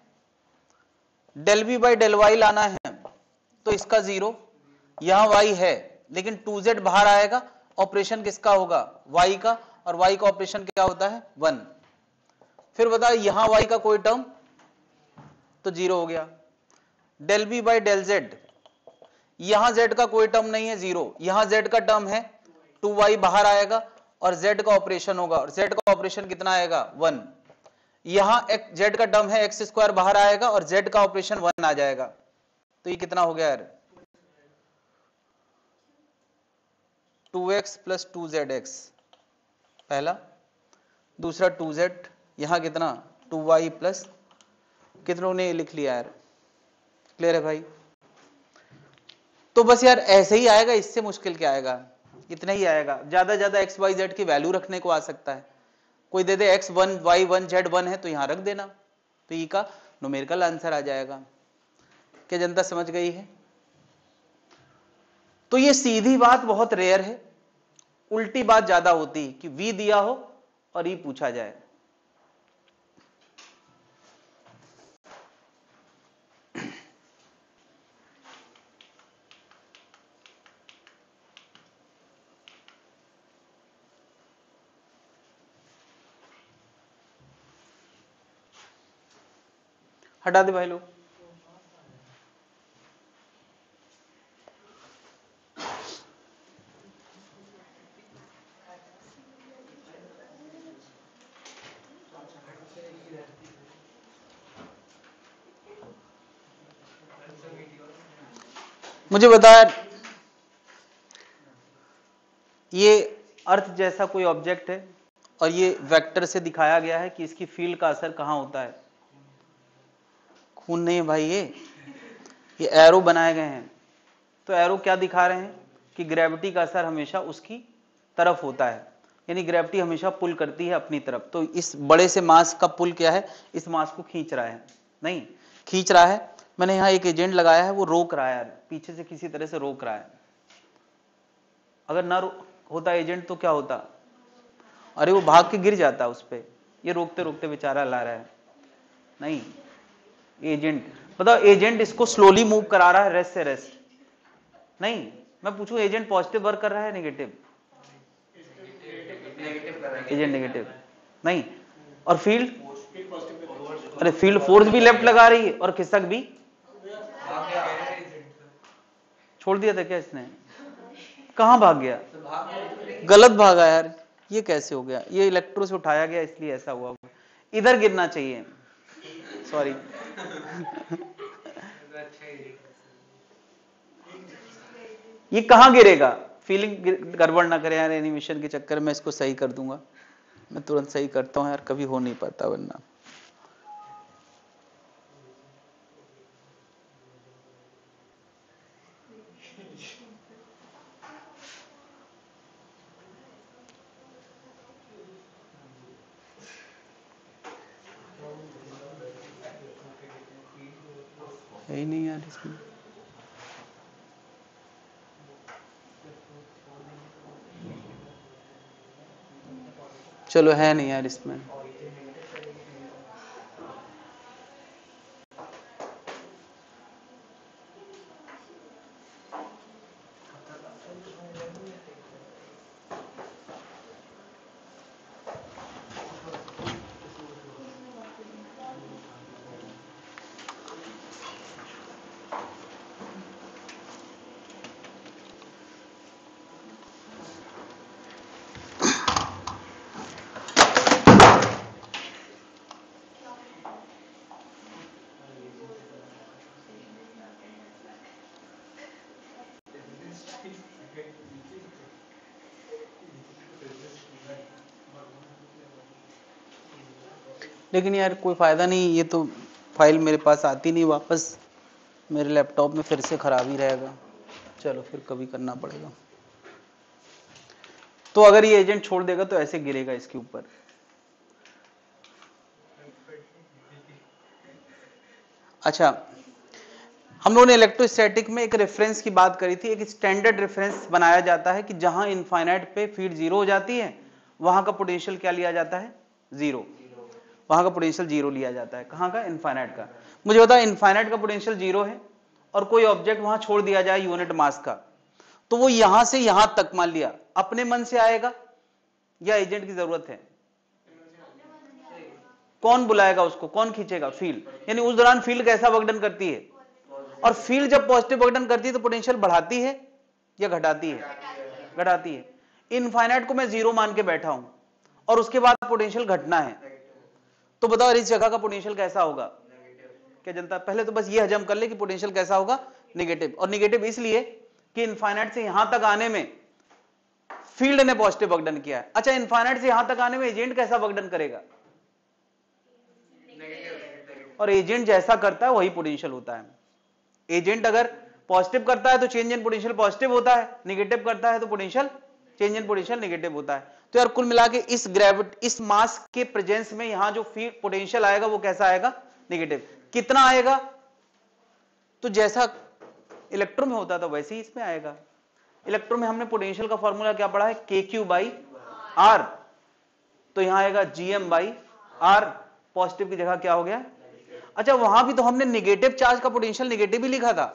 A: Del we by del y लाना है तो इसका 0, यहां y है लेकिन 2z बाहर आएगा, ऑपरेशन किसका होगा, y का, और y का ऑपरेशन क्या होता है 1। फिर बताओ यहां y का कोई टर्म तो 0 हो गया। Del we by del z, यहां z का कोई टर्म नहीं है 0, यहां z का टर्म है 2y बाहर आएगा और z का ऑपरेशन होगा, और z का ऑपरेशन कितना आएगा 1। यहां z का टर्म है x स्क्वायर बाहर आएगा और z का ऑपरेशन 1 आ जाएगा। तो ये कितना हो गया यार, 2x प्लस 2zx पहला, दूसरा 2z, यहां कितना 2y प्लस, कितनों ने लिख लिया यार, क्लियर है भाई? तो बस यार ऐसे ही आएगा, इससे मुश्किल क्या आएगा, इतना ही आएगा, ज्यादा ज्यादा एक्स वाई जेड की वैल्यू रखने को आ सकता है। कोई दे दे x1 y1 z1 है तो यहां रख देना, तो ई का न्यूमेरिकल आंसर आ जाएगा। क्या जनता समझ गई है? तो ये सीधी बात बहुत रेयर है, उल्टी बात ज्यादा होती है कि v दिया हो और ई पूछा जाए। हटा दे भाई लोग। मुझे बताया, ये अर्थ जैसा कोई ऑब्जेक्ट है और ये वेक्टर से दिखाया गया है कि इसकी फील्ड का असर कहां होता है। खून नहीं है भाई, ये एरो बनाए गए हैं, तो एरो क्या दिखा रहे हैं कि ग्रेविटी का असर हमेशा उसकी तरफ होता है, यानी ग्रेविटी हमेशा पुल करती है अपनी तरफ। तो इस बड़े से मास का पुल क्या है, इस मास को खींच रहा है, नहीं खींच रहा है, मैंने यहां एक एजेंट लगाया है, वो रोक रहा है, पीछे से किसी तरह से रोक रहा है। अगर ना होता एजेंट तो क्या होता, अरे वो भाग के गिर जाता उस पे, ये रोकते रोकते बेचारा ला रहा है। नहीं, एजेंट बताओ, एजेंट इसको स्लोली मूव करा रहा है रेस्ट से रेस्ट। नहीं, मैं पूछूं एजेंट पॉजिटिव वर्क कर रहा है नेगेटिव? एजेंट नेगेटिव नहीं। और फील्ड, अरे फील्ड फोर्स भी लेफ्ट लगा रही है और खिसक भी, छोड़ दिया था क्या इसने? कहां भाग गया? गलत भागा यार, ये कैसे हो गया? ये इलेक्ट्रो से उठाया गया इसलिए ऐसा हुआ, इधर गिरना चाहिए, सॉरी। ये कहां गिरेगा? फीलिंग गड़बड़ ना करे यार, एनिमेशन के चक्कर में इसको सही कर दूंगा, मैं तुरंत सही करता हूं यार, कभी हो नहीं पाता वरना। है ही नहीं यार इसमें। चलो है नहीं यार इसमें। लेकिन यार कोई फायदा नहीं, ये तो फाइल मेरे पास आती नहीं वापस, मेरे लैपटॉप में फिर से खराब ही रहेगा। चलो फिर कभी करना पड़ेगा। तो अगर ये एजेंट छोड़ देगा तो ऐसे गिरेगा इसके ऊपर। अच्छा, हम लोगों ने इलेक्ट्रोस्टैटिक में एक रेफरेंस की बात करी थी, एक स्टैंडर्ड रेफरेंस बनाया जाता है कि जहां इनफाइनाइट पे फील्ड जीरो हो जाती है, वहां का पोटेंशियल क्या लिया जाता है? जीरो। वहां का पोटेंशियल जीरो लिया जाता है। कहां का? इनफाइनाइट का। मुझे बताओ, इनफाइनाइट का पोटेंशियल जीरो है और कोई ऑब्जेक्ट वहां छोड़ दिया जाए यूनिट मास का, तो वो यहां से यहां तक मान लिया अपने मन से आएगा या एजेंट की जरूरत है? कौन बुलाएगा उसको, कौन खींचेगा? फील्ड। यानी उस दौरान फील्ड कैसा वर्क डन करती है? और फील्ड जब पॉजिटिव वर्क डन करती है तो पोटेंशियल बढ़ाती है या घटाती है? घटाती है। इनफाइनाइट को मैं जीरो मान के बैठा हूं और उसके बाद पोटेंशियल घटना है, तो बताओ इस जगह का पोटेंशियल कैसा होगा? क्या जनता, पहले तो बस ये हजम कर ले कि पोटेंशियल कैसा होगा? नेगेटिव। और नेगेटिव इसलिए कि इनफाइनाइट से यहां तक आने में फील्ड ने पॉजिटिव वर्क डन किया है। अच्छा, इनफाइनाइट से यहां तक आने में एजेंट कैसा वर्क डन करेगा? और एजेंट जैसा करता है वही पोटेंशियल होता है। एजेंट अगर पॉजिटिव करता है तो चेंज इन पोटेंशियल पॉजिटिव होता है, नेगेटिव करता है तो potential change in potential negative होता है। तो यार कुल मिला के इस मास के प्रेजेंस में यहां जो फील्ड पोटेंशियल आएगा वो कैसा आएगा, नेगेटिव। कितना आएगा, तो जैसा इलेक्ट्रो में होता था वैसे ही इसमें आएगा। इलेक्ट्रो में हमने पोटेंशियल का फॉर्मूला क्या पढ़ा है, KQ/R, तो यहां आएगा GM/R, पॉजिटिव की जगह क्या हो गया। अच्छा, वहां भी तो हमने नेगेटिव चार्ज का पोटेंशियल नेगेटिव ही लिखा था।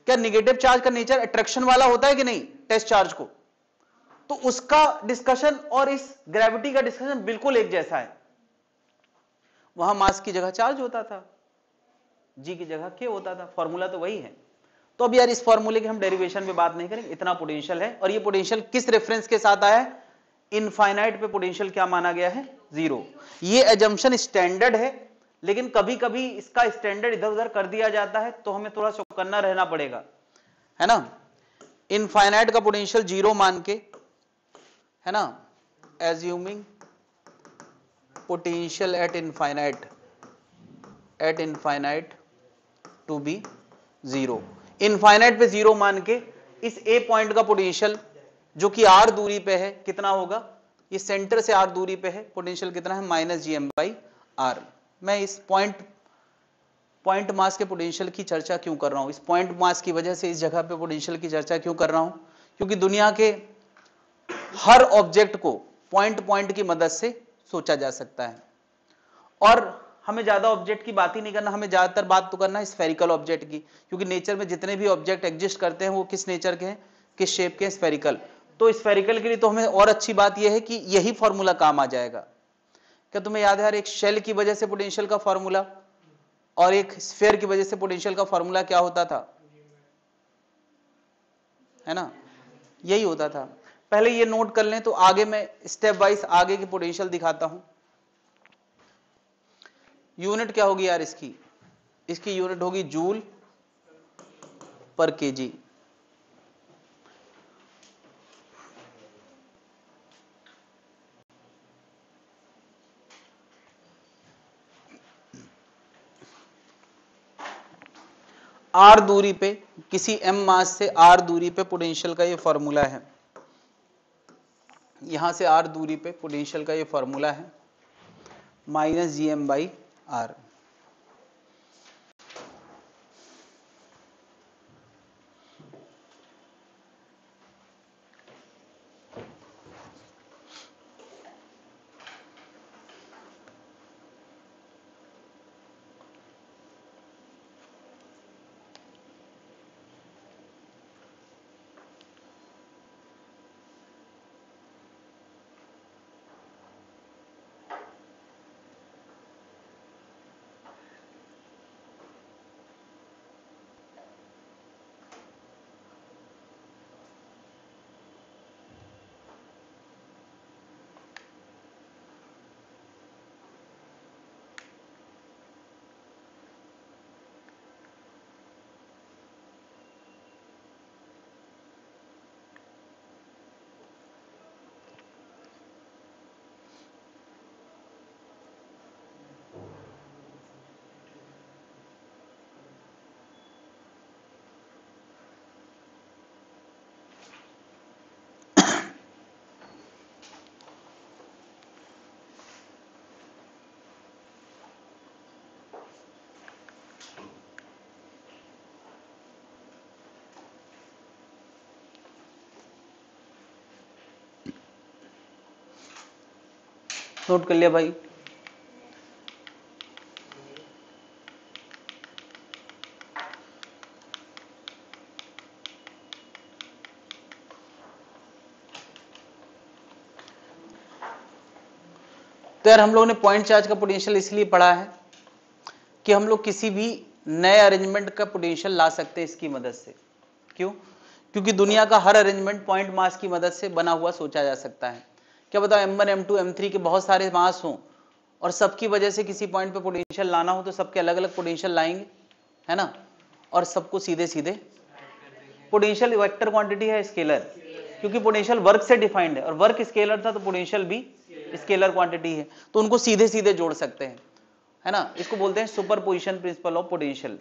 A: क्या नेगेटिव चार्ज का नेचर अट्रैक्शन वाला होता है कि नहीं, टेस्ट चार्ज को, तो उसका डिस्कशन और इस ग्रेविटी का डिस्कशन बिल्कुल एक जैसा है। वहां मास की जगह चार्ज होता था, G की जगह K होता था, फॉर्मूला तो वही है। तो अब यार इस फॉर्मूले की हम डेरिवेशन पे बात नहीं करेंगे, इतना पोटेंशियल है। और ये पोटेंशियल किस रेफरेंस के साथ आया है, इनफाइनाइट पे पोटेंशियल क्या माना गया है, 0। ये एजम्पशन स्टैंडर्ड है, लेकिन कभी कभी इसका स्टैंडर्ड इधर उधर कर दिया जाता है, तो हमें थोड़ा चौकन्ना रहना पड़ेगा, है ना। इनफाइनाइट का पोटेंशियल 0 मान के, है ना, assuming potential at infinite to be 0। Infinite पे 0 मान के इस A पॉइंट का पोटेंशियल जो कि R दूरी पे है कितना होगा, ये सेंटर से R दूरी पे है, पोटेंशियल कितना है, -GM/R। मैं इस पॉइंट मास के पोटेंशियल की चर्चा क्यों कर रहा हूं, इस पॉइंट मास की वजह से इस जगह पे पोटेंशियल की चर्चा क्यों कर रहा हूं, क्योंकि दुनिया के हर ऑब्जेक्ट को पॉइंट की मदद से सोचा जा सकता है। और हमें ज्यादा ऑब्जेक्ट की बात ही नहीं करना, हमें ज्यादातर बात तो करना है स्फेरिकल ऑब्जेक्ट की, क्योंकि नेचर में जितने भी ऑब्जेक्ट एग्जिस्ट करते हैं वो किस नेचर के हैं, किस शेप के हैं, स्फेरिकल। तो स्फेरिकल के लिए तो हमें और अच्छी बात यह है कि यही फॉर्मूला काम आ जाएगा। क्या तुम्हें याद है यार, एक शेल की वजह से पोटेंशियल का फॉर्मूला और एक स्फीयर की वजह से पोटेंशियल का फॉर्मूला क्या होता था, है ना, यही होता था। पहले ये नोट कर लें, तो आगे मैं स्टेप वाइज आगे की पोटेंशियल दिखाता हूं। यूनिट क्या होगी यार इसकी यूनिट होगी जूल पर केजी। R दूरी पे किसी m मास से R दूरी पे पोटेंशियल का ये फॉर्मूला है, यहां से R दूरी पे पोटेंशियल का ये फॉर्मूला है -GM/R। नोट कर लिया भाई। तो यार हम लोगों ने पॉइंट चार्ज का पोटेंशियल इसलिए पढ़ा है कि हम लोग किसी भी नए अरेंजमेंट का पोटेंशियल ला सकते हैं इसकी मदद से। क्यों? क्योंकि दुनिया का हर अरेंजमेंट पॉइंट मास की मदद से बना हुआ सोचा जा सकता है। क्या बताओ, M1 M2 M3 के बहुत सारे मास हों और सबकी वजह से किसी पॉइंट पे पोटेंशियल लाना हो, तो सबके अलग अलग पोटेंशियल लाएंगे, है ना, और सबको सीधे सीधे पोटेंशियल वेक्टर क्वांटिटी है, स्केलर, क्योंकि पोटेंशियल वर्क से डिफाइंड है और वर्क स्केलर था तो पोटेंशियल भी स्केलर क्वांटिटी है, तो उनको सीधे सीधे जोड़ सकते हैं, है ना। इसको बोलते हैं सुपरपोजिशन प्रिंसिपल ऑफ पोटेंशियल,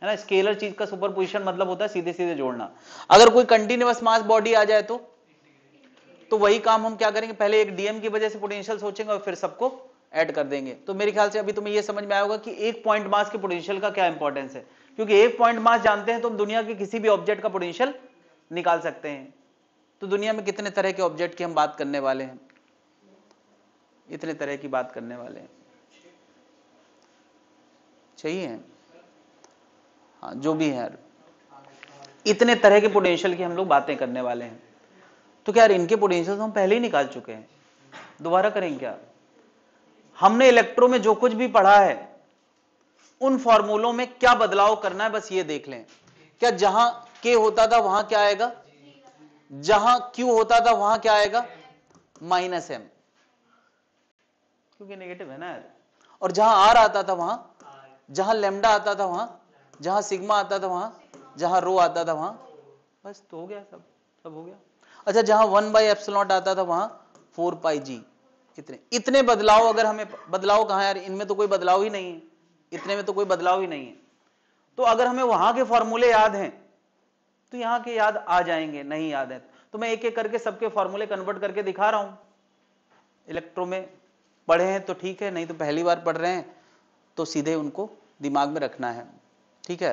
A: है ना। स्केलर चीज का सुपरपोजिशन मतलब होता है सीधे सीधे जोड़ना। अगर कोई कंटिन्यूअस मास बॉडी आ जाए तो वही काम हम क्या करेंगे, पहले एक डीएम की वजह से पोटेंशियल सोचेंगे और फिर सबको ऐड कर देंगे। तो मेरे ख्याल से अभी तुम्हें ये समझ में आया होगा कि एक पॉइंट मास के पोटेंशियल का क्या इंपॉर्टेंस है, क्योंकि एक पॉइंट मास जानते हैं तो हम दुनिया के किसी भी ऑब्जेक्ट का पोटेंशियल निकाल सकते हैं। तो दुनिया में कितने तरह के ऑब्जेक्ट की हम बात करने वाले हैं, इतने तरह की बात करने वाले हैं, चाहिए, हाँ जो भी है यार, इतने तरह के पोटेंशियल की हम लोग बातें करने वाले हैं। तो क्या यार इनके पोटेंशियल हम पहले ही निकाल चुके हैं, दोबारा करेंगे क्या? हमने इलेक्ट्रो में जो कुछ भी पढ़ा है उन फॉर्मूलों में क्या बदलाव करना है बस ये देख लें। क्या जहां K होता था वहां क्या आएगा, जहां Q होता था वहां क्या आएगा, -m, क्योंकि नेगेटिव है ना यार। और जहां R आता था वहां, जहां लैम्डा आता था वहां, जहां सिग्मा आता था वहां, जहां रो आता था वहां, बस तो हो गया, सब हो गया। अच्छा जहां 1/ε आता था वहां 4πg, इतने बदलाव। अगर हमें बदलाव कहां यार, इनमें तो कोई बदलाव ही नहीं है, इतने में तो कोई बदलाव ही नहीं है। तो अगर हमें वहां के फॉर्मूले याद हैं तो यहां के याद आ जाएंगे, नहीं याद है तो मैं एक एक करके सबके फॉर्मूले कन्वर्ट करके दिखा रहा हूं। इलेक्ट्रो में पढ़े हैं तो ठीक है, नहीं तो पहली बार पढ़ रहे हैं तो सीधे उनको दिमाग में रखना है, ठीक है।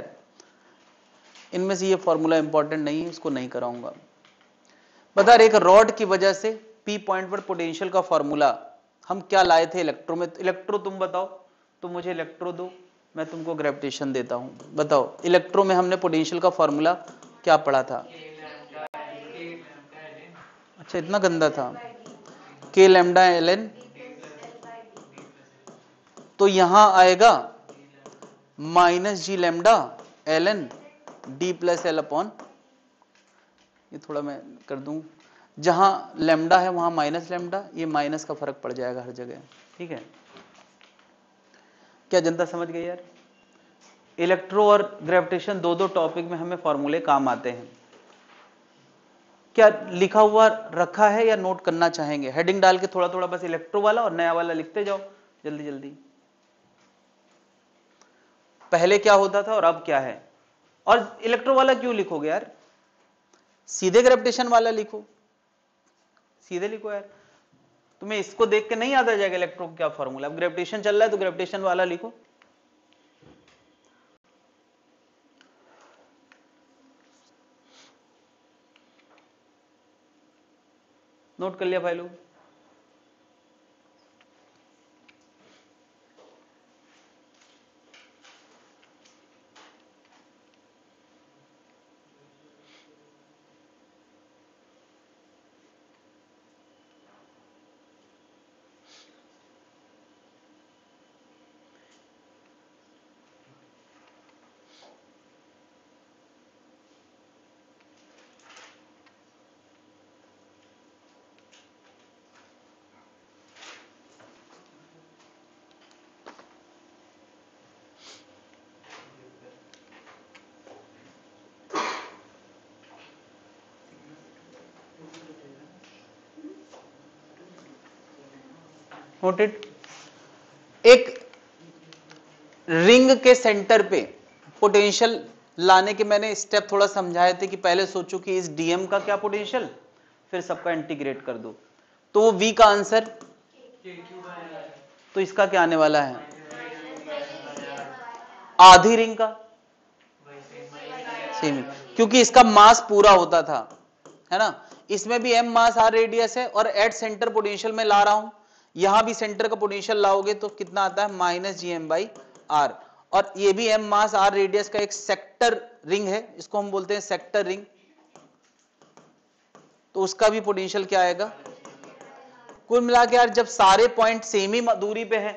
A: इनमें से ये फॉर्मूला इंपॉर्टेंट नहीं है, इसको नहीं कराऊंगा। बता रहे एक रॉड की वजह से पी पॉइंट पर पोटेंशियल का फॉर्मूला हम क्या लाए थे इलेक्ट्रो में। इलेक्ट्रो तुम बताओ, तुम मुझे इलेक्ट्रो दो, मैं तुमको ग्रेविटेशन देता हूं। बताओ इलेक्ट्रो में हमने पोटेंशियल का फॉर्मूला क्या पढ़ा था? अच्छा इतना गंदा था, K लैम्डा ln, तो यहां आएगा -g lambda ln d + l/, ये थोड़ा मैं कर दूं, जहां लैम्डा है वहां माइनस लैम्डा, ये माइनस का फर्क पड़ जाएगा हर जगह, ठीक है। क्या जनता समझ गई यार? इलेक्ट्रो और ग्रेविटेशन दो टॉपिक में हमें फॉर्मूले काम आते हैं। क्या लिखा हुआ रखा है या नोट करना चाहेंगे? हेडिंग डाल के थोड़ा थोड़ा बस इलेक्ट्रो वाला और नया वाला लिखते जाओ जल्दी जल्दी। पहले क्या होता था और अब क्या है, और इलेक्ट्रो वाला क्यों लिखोगे यार, सीधे ग्रेविटेशन वाला लिखो, सीधे लिखो यार। तुम्हें इसको देख के नहीं याद आ जाएगा इलेक्ट्रो क्या फॉर्मूला। अब ग्रेविटेशन चल रहा है तो ग्रेविटेशन वाला लिखो। नोट कर लिया भाई लोग? नोटेड। एक रिंग के सेंटर पे पोटेंशियल लाने के मैंने स्टेप थोड़ा समझाए थे कि पहले सोचो कि इस डीएम का क्या पोटेंशियल, फिर सबका इंटीग्रेट कर दो। तो वो V का आंसर, तो इसका क्या आने वाला है, आधी रिंग का सेम, क्योंकि इसका मास पूरा होता था, है ना। इसमें भी m मास r रेडियस है और एट सेंटर पोटेंशियल में ला रहा हूं, यहां भी सेंटर का पोटेंशियल लाओगे तो कितना आता है -gm/r, और ये भी m मास r रेडियस का एक सेक्टर रिंग है, इसको हम बोलते हैं सेक्टर रिंग, तो उसका भी पोटेंशियल क्या आएगा। कुल मिला के यार जब सारे पॉइंट सेम ही दूरी पे हैं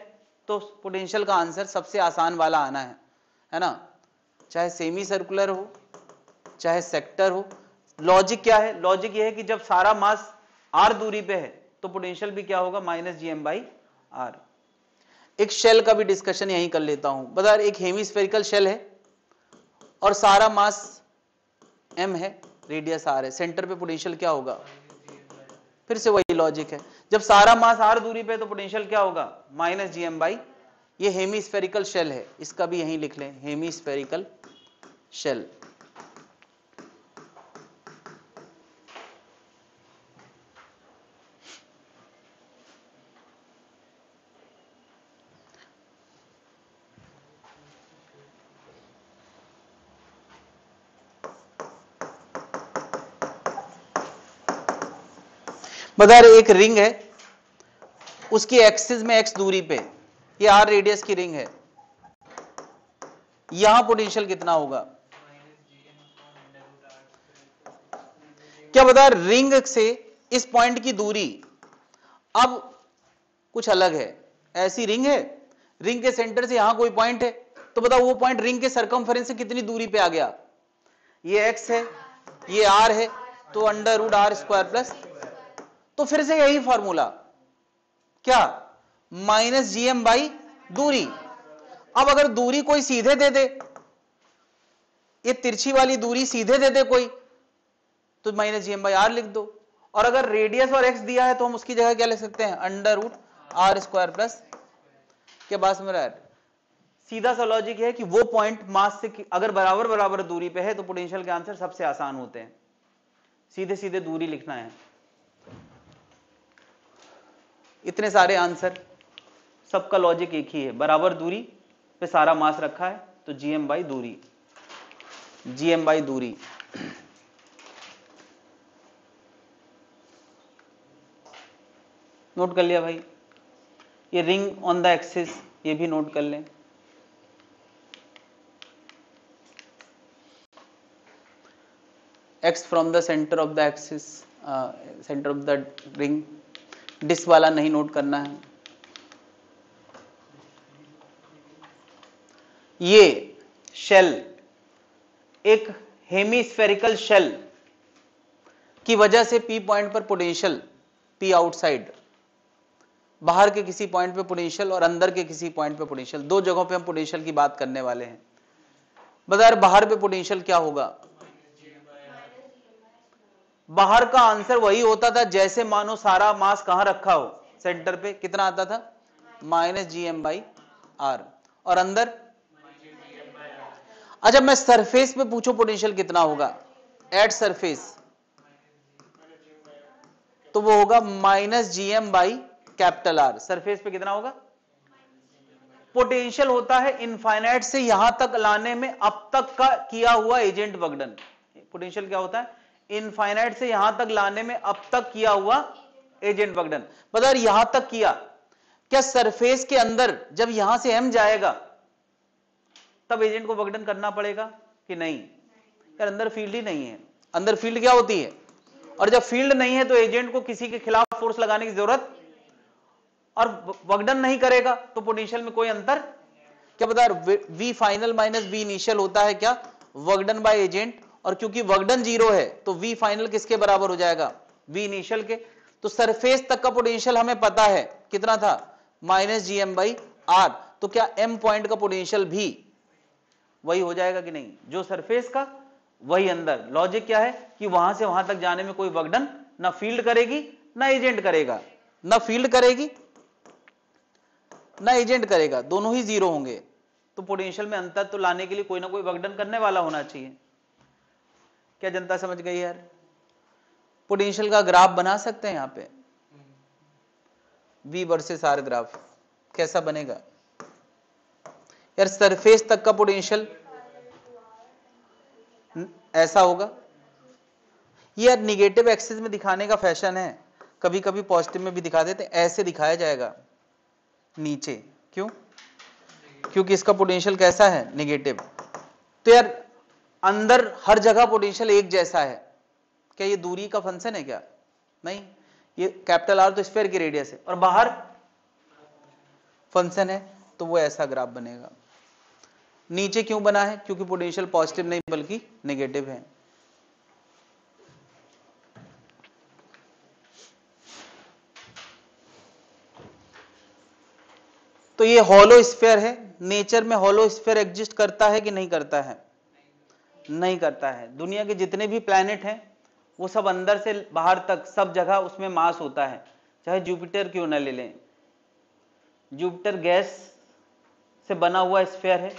A: तो पोटेंशियल का आंसर सबसे आसान वाला आना है ना, चाहे सेमी सर्कुलर हो चाहे सेक्टर हो। लॉजिक क्या है, लॉजिक ये है कि जब सारा मास r दूरी पे है तो पोटेंशियल भी क्या होगा -gm/r। एक शेल का भी डिस्कशन यहीं कर लेता हूं। बता एक हेमिस्फेरिकल शेल है और सारा मास m है, रेडियस r है, सेंटर पे पोटेंशियल क्या होगा, फिर से वही लॉजिक है, जब सारा मास r दूरी पे तो पोटेंशियल क्या होगा -gm/, ये हेमिस्फेरिकल शेल है, इसका भी यहीं लिख लें, हेमिस्फेरिकल शेल। बता रहे एक रिंग है, उसकी एक्सिस में x दूरी पे, ये r रेडियस की रिंग है, यहां पोटेंशियल कितना होगा? क्या बता, रिंग से इस पॉइंट की दूरी अब कुछ अलग है। ऐसी रिंग है, रिंग के सेंटर से यहां कोई पॉइंट है, तो बताओ वो पॉइंट रिंग के सरकमफेरेंस से कितनी दूरी पे आ गया? ये x है, ये r है, तो under root r square plus, तो फिर से यही फॉर्मूला, क्या? माइनस जीएम बाई दूरी। अब अगर दूरी कोई सीधे दे दे, ये तिरछी वाली दूरी सीधे दे दे कोई, तो माइनस जीएम बाई आर लिख दो। और अगर रेडियस और एक्स दिया है तो हम उसकी जगह क्या लिख सकते हैं? Under root r square plus. क्या बात समझ रहा है? सीधा सा लॉजिक है कि वो पॉइंट मास से अगर बराबर बराबर दूरी पे है तो पोटेंशियल के आंसर सबसे आसान होते हैं, सीधे सीधे दूरी लिखना है। इतने सारे आंसर, सबका लॉजिक एक ही है, बराबर दूरी पे सारा मास रखा है तो जीएम बाई दूरी, जीएम बाई दूरी। नोट कर लिया भाई? ये रिंग ऑन द एक्सिस, ये भी नोट कर लें। x from the centre of the axis, centre of the ring, disc वाला नहीं नोट करना है। ये शेल, एक हेमीस्फेरिकल शेल की वजह से पी पॉइंट पर पोटेंशियल, पी आउटसाइड, बाहर के किसी पॉइंट पे पोटेंशियल और अंदर के किसी पॉइंट पे पोटेंशियल, दो जगहों पे हम पोटेंशियल की बात करने वाले हैं। बता यार बाहर पे पोटेंशियल क्या होगा? बाहर का आंसर वही होता था जैसे मानो सारा मास कहां रखा हो, सेंटर पे, कितना आता था? Minus g m by r. और अंदर, अच्छा मैं सरफेस पे पूछो पोटेंशियल कितना होगा एट सरफेस, तो वो होगा minus GM by capital R. Surface पे कितना होगा? पोटेंशियल होता है इनफाइनाइट से यहां तक लाने में अब तक का किया हुआ एजेंट वर्क डन। पोटेंशियल क्या होता है? इनफाइनाइट से यहां तक लाने में अब तक किया हुआ एजेंट वर्क डन। बता यहां तक किया, क्या सरफेस के अंदर जब यहां से एम जाएगा तब एजेंट को वर्क डन करना पड़ेगा कि नहीं? यार अंदर फील्ड ही नहीं है। अंदर फील्ड क्या होती है? और जब फील्ड नहीं है तो एजेंट को किसी के खिलाफ फोर्स लगाने की जरूरत, और वर्क डन नहीं करेगा तो पोटेंशियल में कोई अंतर। क्या बता, v final minus v initial होता है क्या? Work done by agent. और क्योंकि वर्क डन 0 है तो वी फाइनल किसके बराबर हो जाएगा? वी इनिशियल के। तो सरफेस तक का पोटेंशियल हमें पता है कितना था? Minus g m by r. तो क्या एम पॉइंट का पोटेंशियल भी वही हो जाएगा कि नहीं? जो सरफेस का वही अंदर। लॉजिक क्या है कि वहां से वहां तक जाने में कोई वर्क डन ना फील्ड करेगी ना एजेंट करेगा, ना फील्ड करेगी ना एजेंट करेगा, दोनों ही 0 होंगे। तो पोटेंशियल में अंतर तो लाने के लिए कोई ना कोई वर्क डन करने वाला होना चाहिए। क्या जनता समझ गई यार? पोटेंशियल का ग्राफ बना सकते हैं यहां पे, V वर्सेस R ग्राफ कैसा बनेगा यार? सरफेस तक का पोटेंशियल ऐसा होगा। ये निगेटिव एक्सिस में दिखाने का फैशन है, कभी कभी पॉजिटिव में भी दिखा देते हैं। ऐसे दिखाया जाएगा नीचे, क्यों? क्योंकि इसका पोटेंशियल कैसा है? नेगेटिव। तो यार अंदर हर जगह पोटेंशियल एक जैसा है, क्या ये दूरी का फंक्शन है क्या? नहीं, ये कैपिटल आर तो स्फीयर की रेडियस है, और बाहर फंक्शन है, तो वो ऐसा ग्राफ बनेगा। नीचे क्यों बना है? क्योंकि पोटेंशियल पॉजिटिव नहीं बल्कि नेगेटिव है। तो ये हॉलो स्फीयर है। नेचर में हॉलो स्फीयर एग्जिस्ट करता है कि नहीं करता है? नहीं करता है। दुनिया के जितने भी प्लैनेट हैं वो सब अंदर से बाहर तक सब जगह उसमें मास होता है। चाहे जुपिटर क्यों ना ले लें, जुपिटर गैस से बना हुआ स्फीयर है,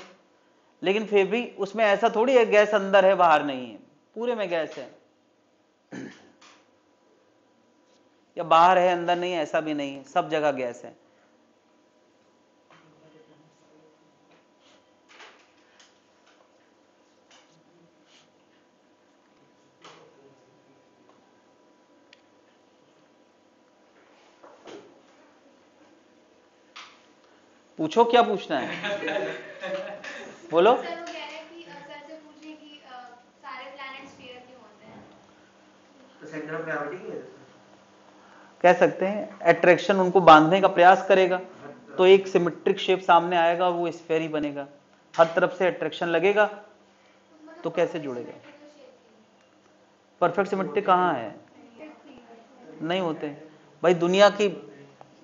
A: लेकिन फिर भी उसमें ऐसा थोड़ी है गैस अंदर है बाहर नहीं है, पूरे में गैस है। या बाहर है अंदर नहीं है, ऐसा भी नहीं है, सब जगह गैस है। पूछो क्या पूछना है, बोलो।
C: सर वो कह रहे हैं कि सर से पूछिए कि सारे प्लैनेट स्फीयर क्यों होते हैं?
B: तो सेंटर ऑफ ग्रेविटी की वजह से
A: कह सकते हैं अट्रैक्शन उनको बांधने का प्रयास करेगा तो एक सिमेट्रिक शेप सामने आएगा, वो स्फेयर ही बनेगा। हर तरफ से अट्रैक्शन लगेगा तो कैसे जुड़ेगा? परफेक्ट सिमेट्रिक कहाँ है? नहीं होते भाई। दुनिया की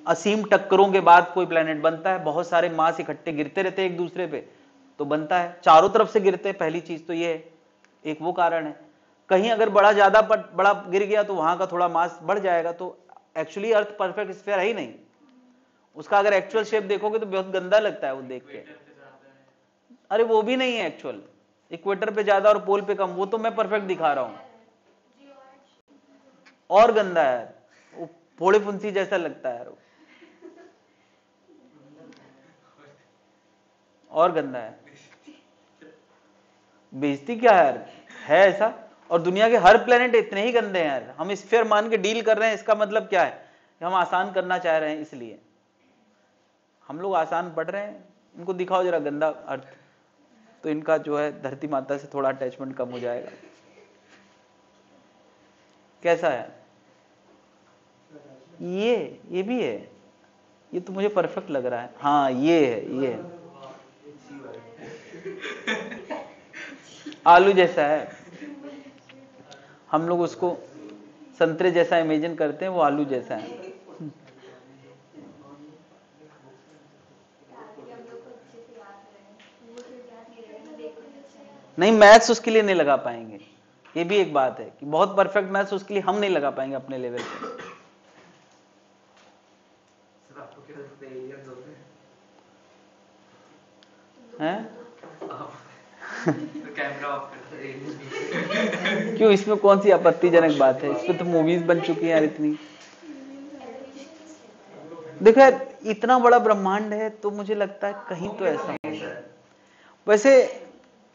A: असीम टक्करों के बाद कोई प्लेनेट बनता है, बहुत सारे मास इकट्ठे गिरते रहते हैं एक दूसरे पे तो बनता है। चारों तरफ से गिरते हैं, पहली चीज तो ये है, एक वो कारण है। कहीं अगर बड़ा गिर गया तो वहां का थोड़ा मास बढ़ जाएगा, तो एक्चुअली अर्थ परफेक्ट स्फीयर है ही नहीं। उसका अगर एक्चुअल शेप देखोगे तो बहुत गंदा लगता है वो देख के। अरे वो भी नहीं है एक्चुअल, इक्वेटर पे ज्यादा और पोल पे कम, वो तो मैं परफेक्ट दिखा रहा हूं। और गंदा है वो, फोड़े फुंसी जैसा लगता है, और गंदा है। बेइज्जती क्या है ऐसा? और दुनिया के हर प्लेनेट इतने ही गंदे हैं यार। हम स्फीयर मान के डील कर रहे हैं, इसका मतलब क्या है कि हम आसान करना चाह रहे हैं, इसलिए हम लोग आसान पढ़ रहे हैं। इनको दिखाओ जरा गंदा अर्थ, तो इनका जो है धरती माता से थोड़ा अटैचमेंट कम हो जाएगा। कैसा है ये भी है, ये तो मुझे परफेक्ट लग रहा है। हाँ ये है आलू जैसा है। हम लोग उसको संतरे जैसा इमेजिन करते हैं, वो आलू जैसा है। नहीं, मैथ्स उसके लिए नहीं लगा पाएंगे, ये भी एक बात है कि बहुत परफेक्ट मैथ्स उसके लिए हम नहीं लगा पाएंगे अपने लेवल पे। क्यों, इसमें कौन सी आपत्तिजनक बात है? इसमें तो मूवीज बन चुकी हैं यार इतनी। देखो यार, इतना बड़ा ब्रह्मांड है तो मुझे लगता है कहीं तो ऐसा होगा। वैसे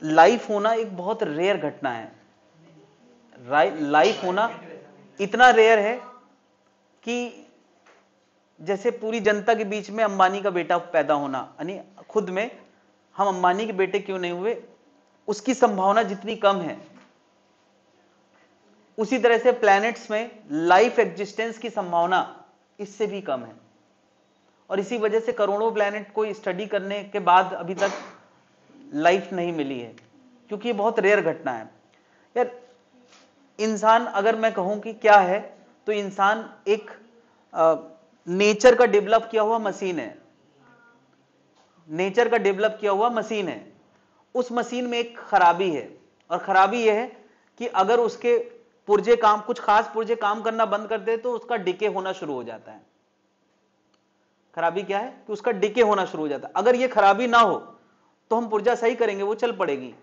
A: लाइफ होना एक बहुत रेयर घटना है। लाइफ होना इतना रेयर है कि जैसे पूरी जनता के बीच में अंबानी का बेटा पैदा होना, यानी खुद में हम अंबानी के बेटे क्यों नहीं हुए, उसकी संभावना जितनी कम है, उसी तरह से प्लैनेट्स में लाइफ एग्जिस्टेंस की संभावना इससे भी कम है। और इसी वजह से करोड़ों प्लैनेट को स्टडी करने के बाद अभी तक लाइफ नहीं मिली है, क्योंकि ये बहुत रेयर घटना है यार। इंसान अगर मैं कहूं कि क्या है, तो इंसान एक नेचर का डेवलप किया हुआ मशीन है। नेचर का डेवलप किया हुआ मशीन है। उस मशीन में एक खराबी है, और खराबी यह है कि अगर उसके पुर्जे कुछ खास पुर्जे काम करना बंद कर दे तो उसका डिके होना शुरू हो जाता है। खराबी क्या है कि उसका डिके होना शुरू हो जाता है। अगर ये खराबी ना हो तो हम पुर्जा सही करेंगे, वो चल पड़ेगी।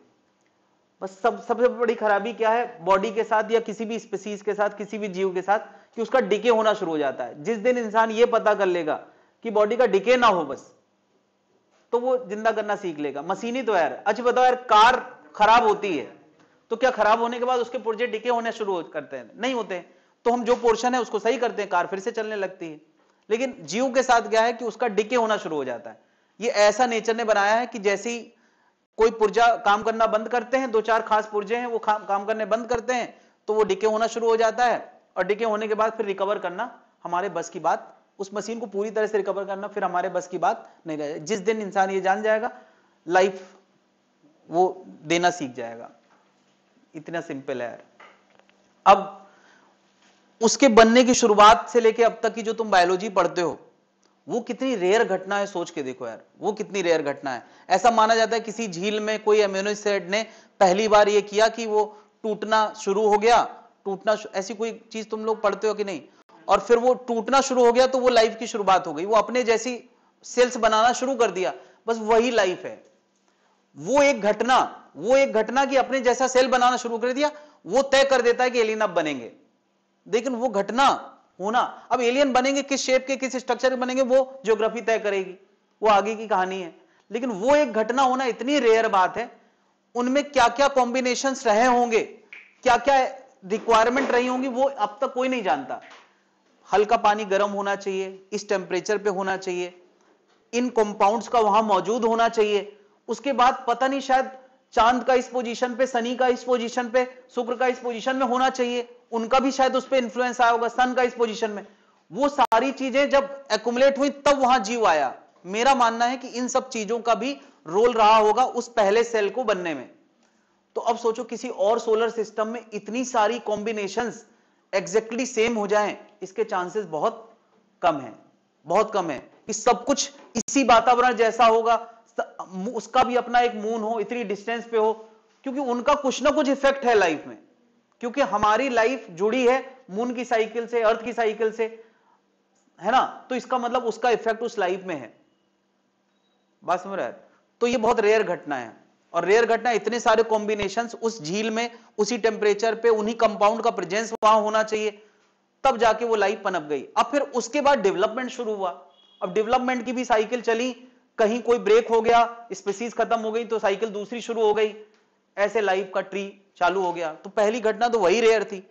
A: बस सबसे बड़ी खराबी क्या है बॉडी के साथ या किसी भी स्पीसीज के साथ, किसी भी जीव के साथ, कि उसका डिके होना शुरू हो जाता है। जिस दिन इंसान ये पता कर लेगा कि बॉडी का डिके ना हो बस, तो वो जिंदा करना सीख लेगा। मशीन ही तो यार। अच्छा बताओ यार, कार खराब होती है तो क्या खराब होने के बाद उसके पुर्जे डिके होने शुरू करते हैं? नहीं होते। तो हम जो पोर्शन है उसको सही करते हैं, कार फिर से चलने लगती है। लेकिन जीव के साथ क्या है कि उसका डिके होना शुरू हो जाता है। ये ऐसा नेचर ने बनाया है कि जैसे ही कोई पुर्जा काम करना बंद करते हैं, दो चार खास पुर्जे हैं वो काम करने बंद करते हैं, तो वो डिके होना शुरू हो जाता है। और डिके होने के बाद फिर रिकवर करना हमारे बस की बात, उस मशीन को पूरी तरह से रिकवर करना फिर हमारे बस की बात नहीं रहे। जिस दिन इंसान ये जान जाएगा, लाइफ वो देना सीख जाएगा। इतना सिंपल है यार। अब उसके बनने की शुरुआत से लेके अब तक की जो तुम बायोलॉजी पढ़ते हो, वो कितनी रेयर घटना है, सोच के देखो यार, वो कितनी रेयर घटना है। ऐसा माना जाता है किसी झील में कोई अमीनो एसिड ने पहली बार ये किया कि वो टूटना शुरू हो गया, ऐसी कोई चीज तुम लोग पढ़ते हो कि नहीं? और फिर वो टूटना शुरू हो गया तो वो लाइफ की शुरुआत हो गई। वो अपने जैसी सेल्स बनाना शुरू कर दिया, बस वही लाइफ है। वो एक घटना कि अपने जैसा सेल बनाना शुरू कर दिया, वो तय कर देता है कि एलियन अब बनेंगे। लेकिन वो घटना होना, अब एलियन बनेंगे किस शेप के, किस स्ट्रक्चर के बनेंगे, वो ज्योग्राफी तय करेगी, वो आगे की कहानी है। लेकिन वो एक घटना होना इतनी रेयर बात है। उनमें क्या क्या कॉम्बिनेशंस रहे होंगे, क्या क्या रिक्वायरमेंट रही होंगी, वो अब तक कोई नहीं जानता। हल्का पानी गर्म होना चाहिए, इस टेम्परेचर पे होना चाहिए, इन कंपाउंड्स का वहां मौजूद होना चाहिए। उसके बाद पता नहीं शायद चांद का इस पोजीशन पे, शनि का इस पोजीशन पे, शुक्र का इस पोजीशन में होना चाहिए, उनका भी शायद उस पर इंफ्लुएंस आया होगा, सन का इस पोजीशन में। वो सारी चीजें जब एक्युमुलेट हुई तब वहां जीव आया। मेरा मानना है कि इन सब चीजों का भी रोल रहा होगा उस पहले सेल को बनने में। तो अब सोचो किसी और सोलर सिस्टम में इतनी सारी कॉम्बिनेशंस एग्जैक्टली सेम हो जाएं, इसके चांसेस बहुत कम है, बहुत कम है कि सब कुछ इसी वातावरण जैसा होगा, उसका भी अपना एक मून हो, इतनी डिस्टेंस पे हो, क्योंकि उनका कुछ ना कुछ इफेक्ट है लाइफ में। क्योंकि हमारी लाइफ जुड़ी है मून की साइकिल से, अर्थ की साइकिल से, है ना, तो इसका मतलब उसका इफेक्ट उस लाइफ में है। बात समझ रहा है? तो ये बहुत रेयर घटना है, और रेयर घटना, इतने सारे कॉम्बिनेशंस उस झील में उसी टेम्परेचर पे उन्हीं कंपाउंड का प्रेजेंस वहां होना चाहिए, तब जाके वो लाइफ पनप गई। अब फिर उसके बाद डेवलपमेंट शुरू हुआ। अब डेवलपमेंट की भी साइकिल चली, कहीं कोई ब्रेक हो गया, स्पीसीज खत्म हो गई तो साइकिल दूसरी शुरू हो गई, ऐसे लाइफ का ट्री चालू हो गया। तो पहली घटना तो वही रेयर थी।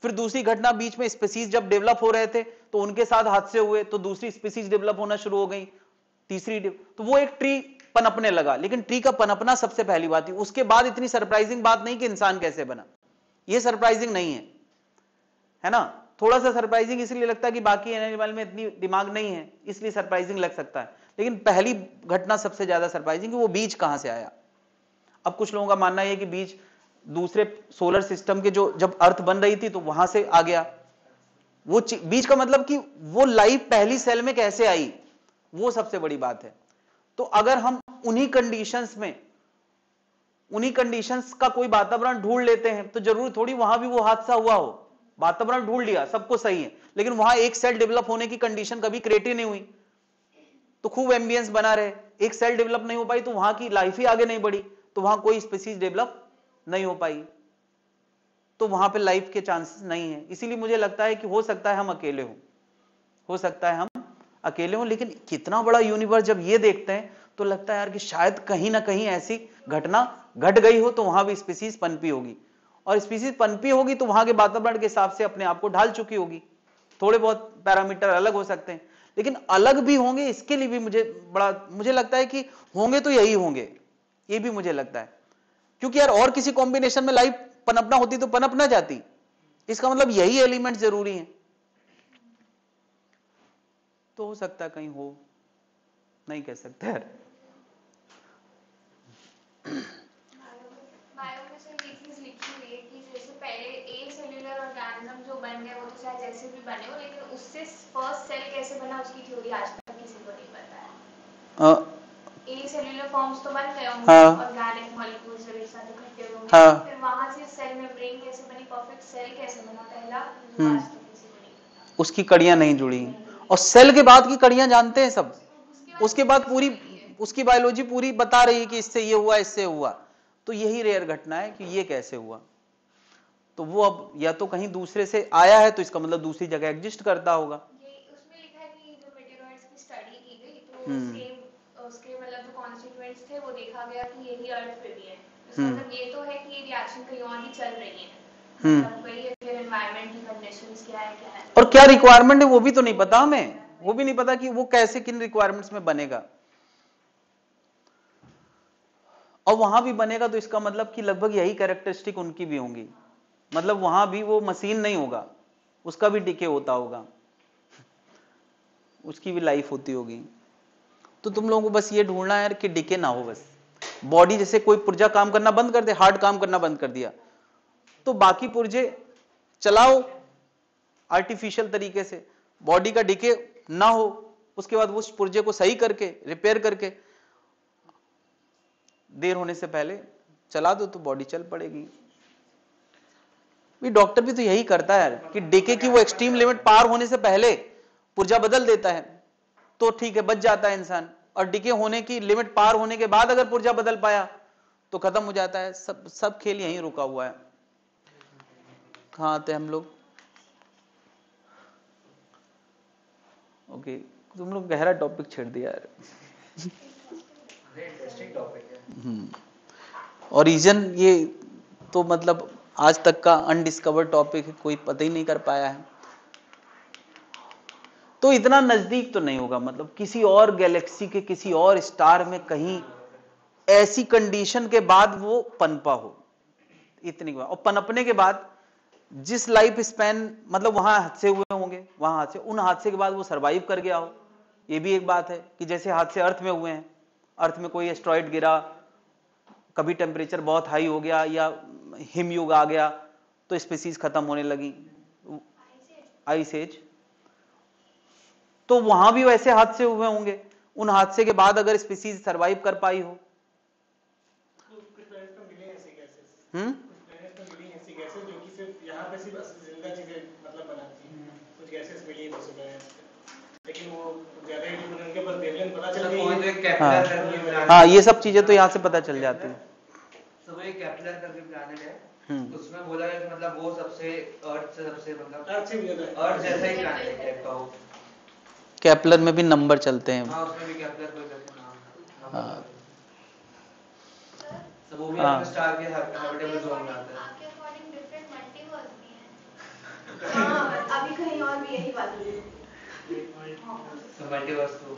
A: फिर दूसरी घटना, बीच में स्पीसीज जब डेवलप हो रहे थे तो उनके साथ हादसे हुए तो दूसरी स्पीसीज डेवलप होना शुरू हो गई, तीसरी, तो वो एक ट्री पनपने लगा। लेकिन ट्री का पनपना सबसे पहली बात थी। उसके बाद इतनी सरप्राइजिंग बात नहीं कि इंसान कैसे बना, ये सरप्राइजिंग नहीं है ना। थोड़ा सा सरप्राइजिंग इसलिए लगता है कि बाकी एनिमल में इतनी दिमाग नहीं है, इसलिए सरप्राइजिंग लग सकता है। लेकिन पहली घटना सबसे ज्यादा सरप्राइजिंग कि वो बीज कहां से आया। अब कुछ लोगों का मानना है कि बीज दूसरे सोलर सिस्टम के, जो जब अर्थ बन रही थी तो वहां से आ गया। वो बीज का मतलब कि वो लाइफ पहली सेल में कैसे आई, वो सबसे बड़ी बात है। तो अगर हम उन्हीं कंडीशंस का कोई वातावरण ढूंढ लेते हैं तो जरूरी थोड़ी वहां भी वो हादसा हुआ हो। वातावरण ढूंढ लिया, सब कुछ सही है, लेकिन वहां एक सेल डेवलप होने की कंडीशन कभी क्रिएट ही नहीं हुई, तो खूब एम्बियंस बना रहे, एक सेल डेवलप नहीं हो पाई तो वहां की लाइफ ही आगे नहीं बढ़ी, तो वहां कोई स्पीसीज डेवलप नहीं हो पाई, तो वहां पे लाइफ के चांसेस नहीं है। इसीलिए मुझे लगता है कि हो सकता है हम अकेले हो सकता है हम अकेले हों, लेकिन कितना बड़ा यूनिवर्स जब ये देखते हैं तो लगता है यार कि शायद कहीं ना कहीं ऐसी घटना घट गई हो, तो वहां भी स्पीसीज पनपी होगी, और स्पीसीज पनपी होगी तो वहां के वातावरण के हिसाब से अपने आप को ढाल चुकी होगी। थोड़े बहुत पैरामीटर अलग हो सकते हैं, लेकिन अलग भी होंगे, इसके लिए भी मुझे लगता है कि होंगे तो यही होंगे, ये भी मुझे लगता है। क्योंकि यार और किसी कॉम्बिनेशन में लाइफ पनपना होती तो पनप ना जाती, इसका मतलब यही एलिमेंट जरूरी है। तो हो सकता है कहीं हो, नहीं कह सकते यार।
C: बायो में से ये चीज लिखी हुई है कि जैसे पहले ए सेल्यूलर ऑर्गेनिज्म जो बन गए वो तो शायद जैसे भी बने हो, लेकिन उससे फर्स्ट सेल कैसे बना उसकी थ्योरी आज तक किसी को नहीं पता है। ए सेल्यूलर फॉर्म्स तो बन गए होंगे, ऑर्गेनिक मॉलिक्यूल्स जब एक साथ इकट्ठे होंगे, फिर वहां से सेल मेम्ब्रेन कैसे बनी, परफेक्ट सेल कैसे बना पहला, आज तक किसी को नहीं पता।
A: उसकी कड़ियां नहीं जुड़ी, और सेल के बाद की कड़ियां जानते हैं सब, उसके बाद पूरी उसकी बायोलॉजी पूरी बता रही है कि इससे ये हुआ, इससे हुआ। तो यही रेयर घटना है कि ये कैसे हुआ। तो वो अब या तो कहीं दूसरे से आया है तो इसका मतलब दूसरी जगह एग्जिस्ट करता होगा।
C: ये उसमें लिखा है कि जो मेटेरॉइड्स की स्टडी की गई तो उसके मतलब जो कॉन्स्टिट्यूएंट्स थे वो देखा गया कि यही अर्थ पे भी है। मतलब ये तो है कि ये रिएक्शन कहीं और भी चल रही है, मतलब वही है, फिर एनवायरनमेंट की कंडीशंस क्या है
A: और क्या रिक्वायरमेंट है वो भी तो नहीं पता हमें, वो भी नहीं पता कि वो कैसे किन रिक्वायरमेंट्स में बनेगा, और वहां भी बनेगा तो इसका मतलब कि लगभग यही कैरेक्टरिस्टिक उनकी भी होंगी। मतलब वहां भी वो मशीन नहीं होगा, उसका भी डिके होता होगा, उसकी भी लाइफ होती होगी। तो तुम लोगों को बस ये ढूंढना है कि डिके ना हो। बस बॉडी जैसे कोई पुर्जा काम करना बंद कर दे, हार्ट काम करना बंद कर दिया, तो बाकी पुर्जे चलाओ आर्टिफिशियल तरीके से, बॉडी का डिके ना हो, उसके बाद उस पुर्जे को सही करके रिपेयर करके देर होने से पहले चला दो तो बॉडी चल पड़ेगी। डॉक्टर भी तो यही करता है कि डिके की वो एक्सट्रीम लिमिट पार होने से पहले पुर्जा बदल देता है तो ठीक है, बच जाता है इंसान, और डिके होने की लिमिट पार होने के बाद अगर पुर्जा बदल पाया तो खत्म हो जाता है। सब खेल यहीं रुका हुआ है। कहाँ आते हम लोग? ओके, तुम लोग गहरा टॉपिक छेड़ दिया यार।
B: इंटरेस्टिंग टॉपिक है।
A: ओरिजिन ये तो मतलब आज तक का अनडिस्कवर्ड टॉपिक है, कोई पता ही नहीं कर पाया है। तो इतना नजदीक तो नहीं होगा, मतलब किसी और गैलेक्सी के किसी और स्टार में कहीं ऐसी कंडीशन के बाद वो पनपा हो, इतनी बात। और पनपने के बाद जिस लाइफ स्पैन, मतलब वहां हादसे हुए होंगे, वहां हादसे, उन हादसे के बाद वो सरवाइव कर गया हो, ये भी एक बात है कि जैसे हादसे अर्थ में हुए हैं, अर्थ में कोई एस्ट्रॉइड गिरा, कभी टेम्परेचर बहुत हाई हो गया या हिमयुग आ गया तो स्पीसीज खत्म होने लगी, आइस एज, तो वहां भी वैसे हादसे हुए होंगे, उन हादसे के बाद अगर स्पीसीज सरवाइव कर पाई हो। हाँ, ये सब चीजें तो यहाँ से पता चल जाती है।
B: तो वो केपलर करके प्लैनेट है, उसमें बोला है कि मतलब वो सबसे अर्थ से सबसे मतलब अर्थ जैसा ही प्लैनेट है का वो।
A: केपलर में भी नंबर चलते हैं।
B: हाँ, उसमें भी केपलर कोई करके नाम।
A: हाँ,
B: तो वो भी अपने स्टार के हैबिटेबल जोन में आता है।
C: आपके अकॉर्डिंग डिफरेंट मल्टीवर्स भी हैं। हाँ, अभी कहीं और भी यही बात हुई।
B: तो मल्टीवर्स तो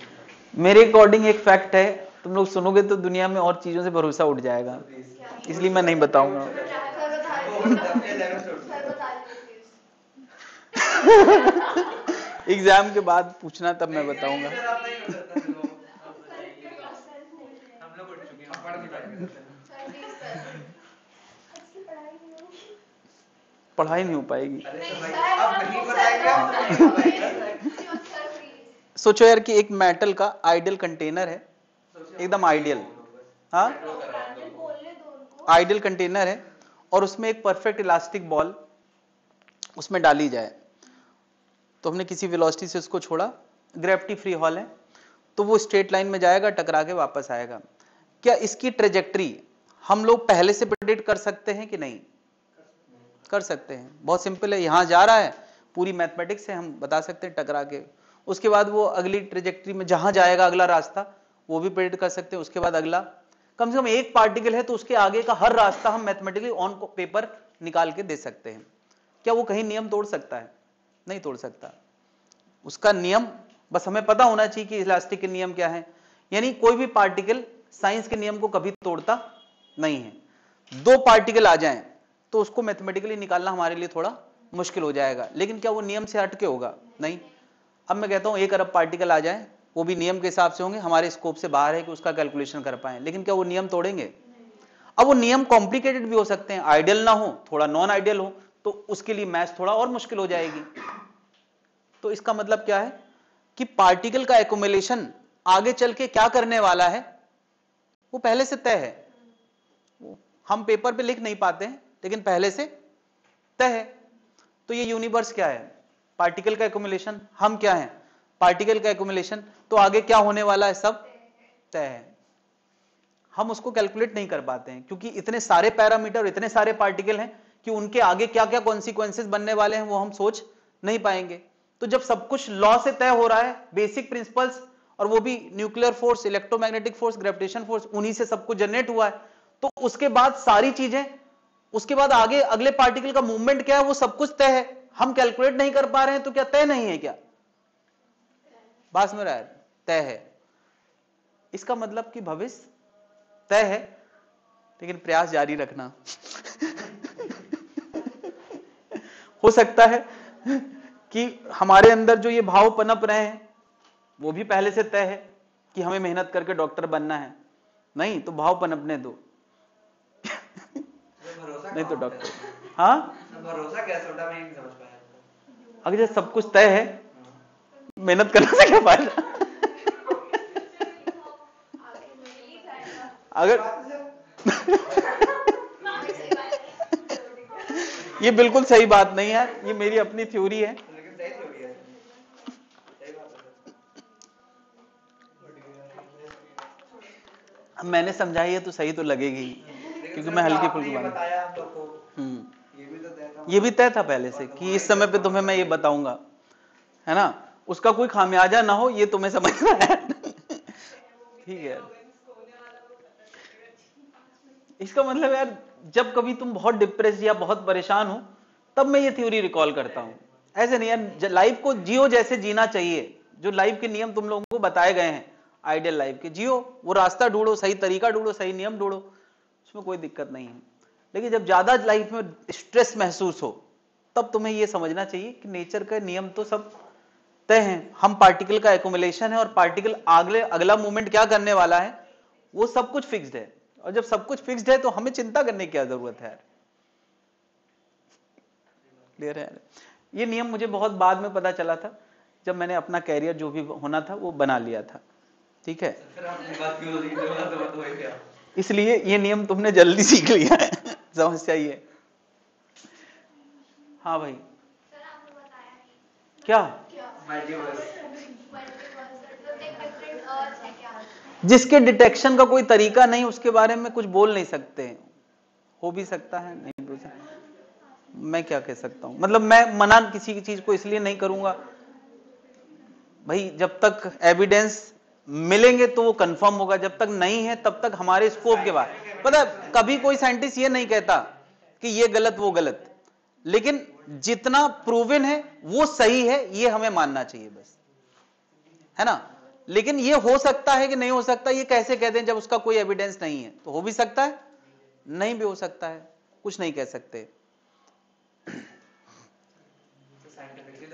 A: मेरे अकॉर्डिंग एक फैक्ट है, तुम लोग सुनोगे तो दुनिया में और चीजों से भरोसा उठ जाएगा, इसलिए मैं नहीं बताऊंगा। एग्जाम के बाद पूछना, तब मैं बताऊंगा।
B: हम लोग उठ चुके हैं, पढ़ नहीं पाएंगे।
A: पढ़ाई नहीं हो पाएगी।
B: अब नहीं बताएंगे।
A: सोचो यार कि एक मेटल का आइडियल कंटेनर है, एकदम आइडियल, हाँ आइडियल कंटेनर है, और उसमें एक परफेक्ट इलास्टिक बॉल उसमें डाली जाए, तो हमने किसी वेलोसिटी से उसको छोड़ा, ग्रेविटी फ्री हॉल है, तो वो स्ट्रेट लाइन में जाएगा, टकरा के वापस आएगा। क्या इसकी ट्रेजेक्ट्री हम लोग पहले से प्रेडिक्ट कर सकते हैं कि नहीं? कर सकते हैं, बहुत सिंपल है, यहां जा रहा है, पूरी मैथमेटिक्स से हम बता सकते हैं टकरा के, उसके बाद वो अगली ट्रेजेक्ट्री में जहां जाएगा अगला रास्ता वो भी प्रेडिक्ट कर सकते हैं, उसके बाद अगला, कम से कम एक पार्टिकल है तो उसके आगे का हर रास्ता हम मैथमेटिकली ऑन पेपर निकाल के दे सकते हैं। क्या वो कहीं नियम तोड़ सकता है? नहीं तोड़ सकता, उसका नियम बस हमें पता होना चाहिए कि इलास्टिक के नियम क्या है, यानी कोई भी पार्टिकल साइंस के नियम को कभी तोड़ता नहीं है। दो पार्टिकल आ जाएं तो उसको मैथमेटिकली निकालना हमारे लिए थोड़ा मुश्किल हो जाएगा, लेकिन क्या वो नियम से हटके होगा? नहीं। अब मैं कहता हूं 1 अरब पार्टिकल आ जाए, वो भी नियम के हिसाब से होंगे, हमारे स्कोप से बाहर है कि उसका कैलकुलेशन कर पाए, लेकिन क्या वो नियम तोड़ेंगे? अब वो नियम कॉम्प्लिकेटेड भी हो सकते हैं, आइडियल ना हो, थोड़ा नॉन आइडियल हो, तो उसके लिए मैथ्स थोड़ा और मुश्किल हो जाएगी। तो इसका मतलब क्या है कि पार्टिकल का एक्युमुलेशन आगे चल के क्या करने वाला है वो पहले से तय है, हम पेपर पे लिख नहीं पाते हैं लेकिन पहले से तय है। तो ये यूनिवर्स क्या है? पार्टिकल का एक्युमुलेशन। हम क्या है? पार्टिकल का एक्युमुलेशन। तो आगे क्या होने वाला है सब तय है, हम उसको कैलकुलेट नहीं कर पाते हैं क्योंकि इतने सारे पैरामीटर और इतने सारे पार्टिकल हैं कि उनके आगे क्या क्या कॉन्सिक्वेंसेस बनने वाले हैं वो हम सोच नहीं पाएंगे। तो जब सब कुछ लॉ से तय हो रहा है, बेसिक प्रिंसिपल्स, और वो भी nuclear force, electromagnetic force, gravitation force, उन्हीं से सब कुछ जनरेट हुआ है, तो उसके बाद सारी चीजें, उसके बाद आगे अगले पार्टिकल का मूवमेंट क्या है वो सब कुछ तय है, हम कैलकुलेट नहीं कर पा रहे हैं, तो क्या तय नहीं है? क्या बात में रहा है? तय है। इसका मतलब कि भविष्य तय है, लेकिन प्रयास जारी रखना। हो सकता है कि हमारे अंदर जो ये भाव पनप रहे हैं वो भी पहले से तय है कि हमें मेहनत करके डॉक्टर बनना है, नहीं तो भाव पनपने दो। नहीं तो डॉक्टर, हाँ
B: भरोसा कैसे होता मैं नहीं समझ पाया।
A: अगर जब सब कुछ तय है मेहनत करने से क्या फायदा? अगर ये बिल्कुल सही बात नहीं है, ये मेरी अपनी थ्योरी है।
B: लेकिन सही थ्योरी है, सही बात है।
A: अब मैंने समझाई है तो सही तो लगेगी, क्योंकि मैं हल्की फुल्की बात
B: बताया आप लोग को, ये भी तो तय था,
A: ये भी तय था पहले से कि इस समय पे तुम्हें मैं ये बताऊंगा, है ना? उसका कोई खामियाजा ना हो ये तुम्हें समझना है। ठीक है, इसका मतलब यार जब कभी तुम बहुत डिप्रेस या बहुत परेशान हो तब मैं ये थ्योरी रिकॉल करता हूं, ऐसे नहीं है, लाइफ को जियो जैसे जीना चाहिए, जो लाइफ के नियम तुम लोगों को बताए गए हैं आइडियल लाइफ के, जियो, वो रास्ता ढूंढो, सही तरीका ढूंढो, सही नियम ढूंढो, उसमें कोई दिक्कत नहीं है। लेकिन जब ज्यादा लाइफ में स्ट्रेस महसूस हो तब तुम्हें यह समझना चाहिए कि नेचर के नियम तो सब तय हैं, हम पार्टिकल का एक्युमुलेशन है और पार्टिकल अगला मूवमेंट क्या करने वाला है वो सब कुछ फिक्स्ड है। और जब सब कुछ फिक्स्ड है तो हमें चिंता करने की क्या जरूरत है यार। क्लियर है? ये नियम मुझे बहुत बाद में पता चला था, जब मैंने अपना कैरियर जो भी होना था वो बना लिया था। ठीक है, इसलिए ये नियम तुमने जल्दी सीख लिया है। समस्या ये। हाँ भाई, क्या जिसके डिटेक्शन का कोई तरीका नहीं उसके बारे में कुछ बोल नहीं सकते, हो भी सकता है नहीं बोल सकता, मैं क्या कह सकता हूं, मतलब मैं मना किसी की चीज को इसलिए नहीं करूंगा भाई, जब तक एविडेंस मिलेंगे तो वो कंफर्म होगा, जब तक नहीं है तब तक हमारे स्कोप के बाद। पता है कभी कोई साइंटिस्ट ये नहीं कहता कि ये गलत वो गलत, लेकिन जितना प्रूवन है वो सही है ये हमें मानना चाहिए बस, है ना। लेकिन ये हो सकता है कि नहीं हो सकता ये कैसे कहते हैं जब उसका कोई एविडेंस नहीं है, तो हो भी सकता है नहीं भी हो सकता है, कुछ नहीं कह सकते।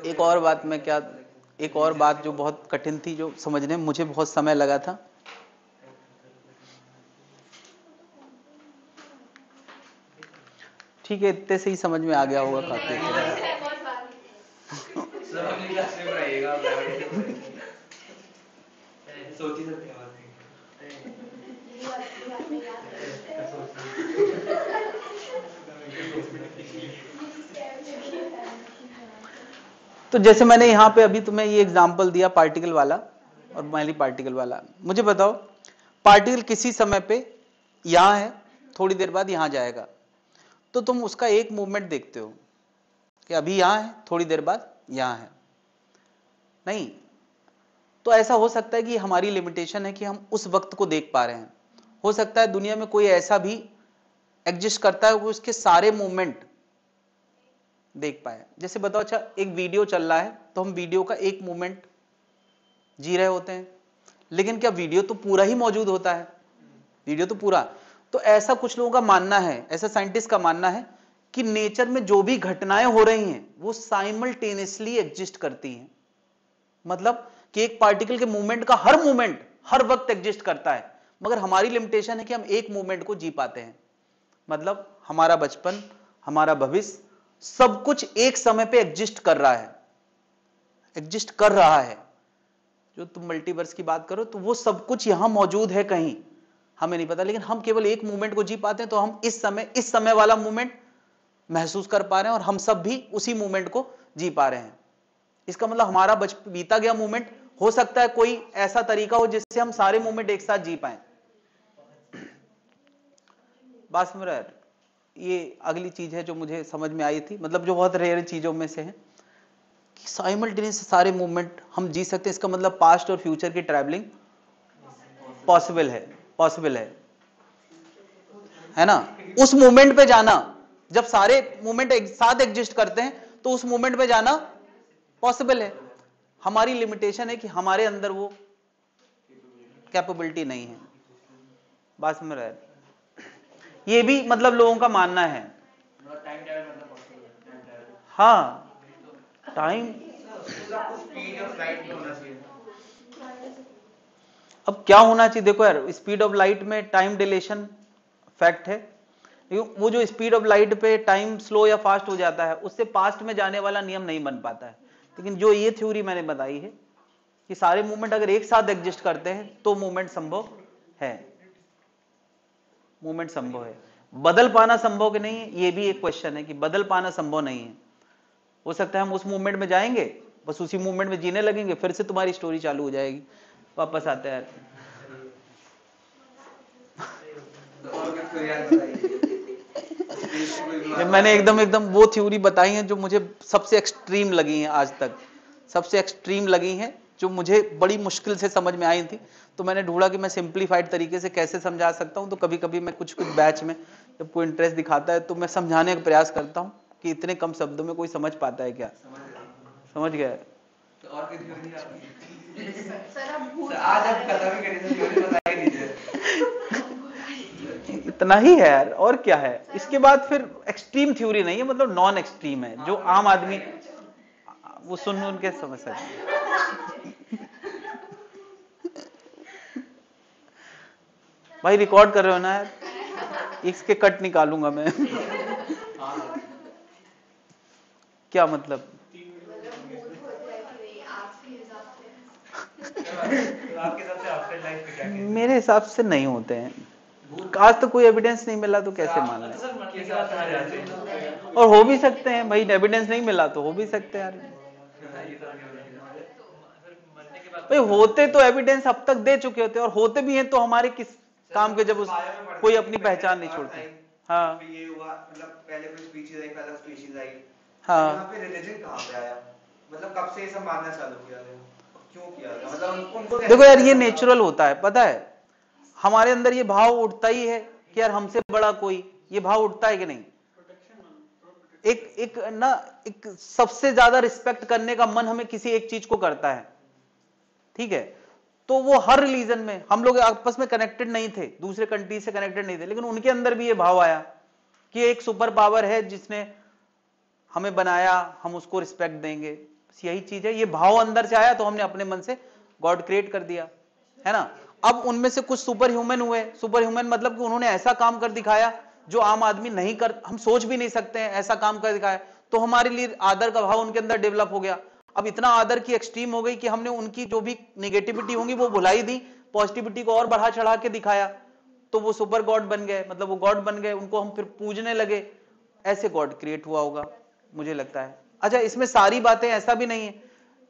A: एक और बात मैं क्या, एक और बात जो बहुत कठिन थी, जो समझने में मुझे बहुत समय लगा था, ठीक है इतने से ही समझ में आ गया होगा काफी। तो जैसे मैंने यहां पे अभी तुम्हें ये एग्जांपल दिया पार्टिकल वाला और मैली पार्टिकल वाला, मुझे बताओ पार्टिकल किसी समय पे यहां है, थोड़ी देर बाद यहां जाएगा, तो तुम उसका एक मूवमेंट देखते हो कि अभी यहां है थोड़ी देर बाद यहां है, नहीं। तो ऐसा हो सकता है कि हमारी लिमिटेशन है कि हम उस वक्त को देख पा रहे हैं, हो सकता है दुनिया में कोई ऐसा भी एग्जिस्ट करता है वो उसके सारे मूवमेंट देख पाए। जैसे बताओ, अच्छा एक वीडियो चल रहा है तो हम वीडियो का एक मूवमेंट जी रहे होते हैं, लेकिन क्या वीडियो तो पूरा ही मौजूद होता है, वीडियो तो पूरा। तो ऐसा कुछ लोगों का मानना है, ऐसा साइंटिस्ट का मानना है कि नेचर में जो भी घटनाएं हो रही हैं वो साइमल्टेनियसली एग्जिस्ट करती हैं, मतलब कि एक पार्टिकल के मूवमेंट का हर मूवमेंट हर वक्त एग्जिस्ट करता है, मगर हमारी लिमिटेशन है कि हम एक मूवमेंट को जी पाते हैं। मतलब हमारा बचपन, हमारा भविष्य, सब कुछ एक समय पे एग्जिस्ट कर रहा है, एग्जिस्ट कर रहा है। जो तुम मल्टीवर्स की बात करो तो वो सब कुछ यहां मौजूद है कहीं, हमें नहीं पता, लेकिन हम केवल एक मूवमेंट को जी पाते हैं, तो हम इस समय वाला मूवमेंट महसूस कर पा रहे हैं और हम सब भी उसी मूवमेंट को जी पा रहे हैं। इसका मतलब हमारा बीता गया मूवमेंट, हो सकता है कोई ऐसा तरीका हो जिससे हम सारे मूवमेंट एक साथ जी पाए। बात समझ रहे हैं? ये अगली चीज है जो मुझे समझ में आई थी, मतलब जो बहुत रेयर चीजों में से है कि साइमल्टेनियस सारे मूवमेंट हम जी सकते हैं। इसका मतलब पास्ट और फ्यूचर की ट्रैवलिंग पॉसिबल है, पॉसिबल है ना। उस मूवमेंट पे जाना, जब सारे मूवमेंट एक साथ एग्जिस्ट करते हैं तो उस मूवमेंट पे जाना पॉसिबल है। हमारी लिमिटेशन है कि हमारे अंदर वो कैपेबिलिटी नहीं है। बात समझ रहे हैं? ये भी मतलब लोगों का मानना है। हाँ, टाइम, अब क्या होना चाहिए, देखो यार स्पीड ऑफ लाइट में टाइम डिलेशन फैक्ट है, वो जो स्पीड ऑफ लाइट पे टाइम स्लो या फास्ट हो जाता है उससे पास्ट में जाने वाला नियम नहीं बन पाता है। लेकिन जो ये थ्योरी मैंने बताई है कि सारे मूवमेंट अगर एक साथ एग्जिस्ट करते हैं तो मूवमेंट संभव है, मूवमेंट संभव है। बदल पाना संभव कि नहीं है ये भी एक क्वेश्चन है कि बदल पाना संभव नहीं है। हो सकता है हम उस मूवमेंट में जाएंगे, बस उसी मूवमेंट में जीने लगेंगे, फिर से तुम्हारी स्टोरी चालू हो जाएगी। वापस आते हैं मैंने एकदम वो थ्योरी बताई है जो मुझे सबसे एक्सट्रीम लगी हैं, आज तक सबसे एक्सट्रीम लगी हैं, जो मुझे बड़ी मुश्किल से समझ में आई थी। तो मैंने ढूंढा कि मैं सिंप्लीफाइड तरीके से कैसे समझा सकता हूं। तो कभी कभी मैं कुछ बैच में जब कोई इंटरेस्ट दिखाता है तो मैं समझाने का प्रयास करता हूं कि इतने कम शब्दों में कोई समझ पाता है क्या। समझ गए?
B: तो और कोई थ्योरी नहीं आपकी?
C: सर अब भूत
B: आज आप खत्म ही करिए, थ्योरी बता ही दीजिए।
A: इतना ही है यार, और क्या है इसके बाद? फिर एक्सट्रीम थ्योरी नहीं है, मतलब नॉन एक्सट्रीम है, जो आम आदमी वो सुन के समझ सकते। भाई रिकॉर्ड कर रहे हो ना यार, इसके कट निकालूंगा मैं। क्या मतलब?
B: आपके हिसाब से आफ्टर लाइफ पे क्या कहते हैं?
A: मेरे हिसाब से नहीं होते हैं, आज तो कोई एविडेंस नहीं मिला तो कैसे मान लें? और हो भी सकते हैं भाई, एविडेंस नहीं मिला तो हो भी सकते हैं यार भाई। होते तो एविडेंस अब तक दे चुके होते, और होते भी हैं तो हमारे किस काम के, जब उस कोई अपनी पहचान नहीं छोड़ते। हाँ
B: ये हुआ, मतलब पहले कोई स्पीशीज आई, पहला स्पीशीज आई।
A: हाँ,
B: यहाँ पे रिलीजन कहाँ पे आया? मतलब कब से ये सब मानना चालू किया गया? क्यों किया गया? मतलब उनको
A: देखो यार, ये नेचुरल होता है, पता है हमारे अंदर ये भाव उठता ही है कि यार हमसे बड़ा कोई, ये भाव उठता है कि नहीं? एक सबसे ज्यादा रिस्पेक्ट करने का मन हमें किसी एक चीज को करता है, ठीक है? तो वो हर रिलीजन में, हम लोग आपस में कनेक्टेड नहीं थे, दूसरे कंट्री से कनेक्टेड नहीं थे, लेकिन उनके अंदर भी ये भाव आया कि एक सुपर पावर है जिसने हमें बनाया, हम उसको रिस्पेक्ट देंगे। यही चीज है, ये भाव अंदर से आया तो हमने अपने मन से गॉड क्रिएट कर दिया, है ना? अब उनमें से कुछ सुपर ह्यूमन हुए। सुपर ह्यूमन मतलब कि उन्होंने ऐसा काम कर दिखाया जो आम आदमी नहीं कर, हम सोच भी नहीं सकते हैं, ऐसा काम कर दिखाया, तो हमारे लिए आदर का भाव उनके अंदर डेवलप हो गया। अब इतना आदर की एक्सट्रीम हो गई कि हमने उनकी जो भी नेगेटिविटी होंगी वो भुलाई दी, पॉजिटिविटी को और बढ़ा चढ़ा के दिखाया, तो वो सुपर गॉड बन गए, मतलब वो गॉड बन गए, उनको हम फिर पूजने लगे। ऐसे गॉड क्रिएट हुआ होगा मुझे लगता है। अच्छा, इसमें सारी बातें ऐसा भी नहीं है,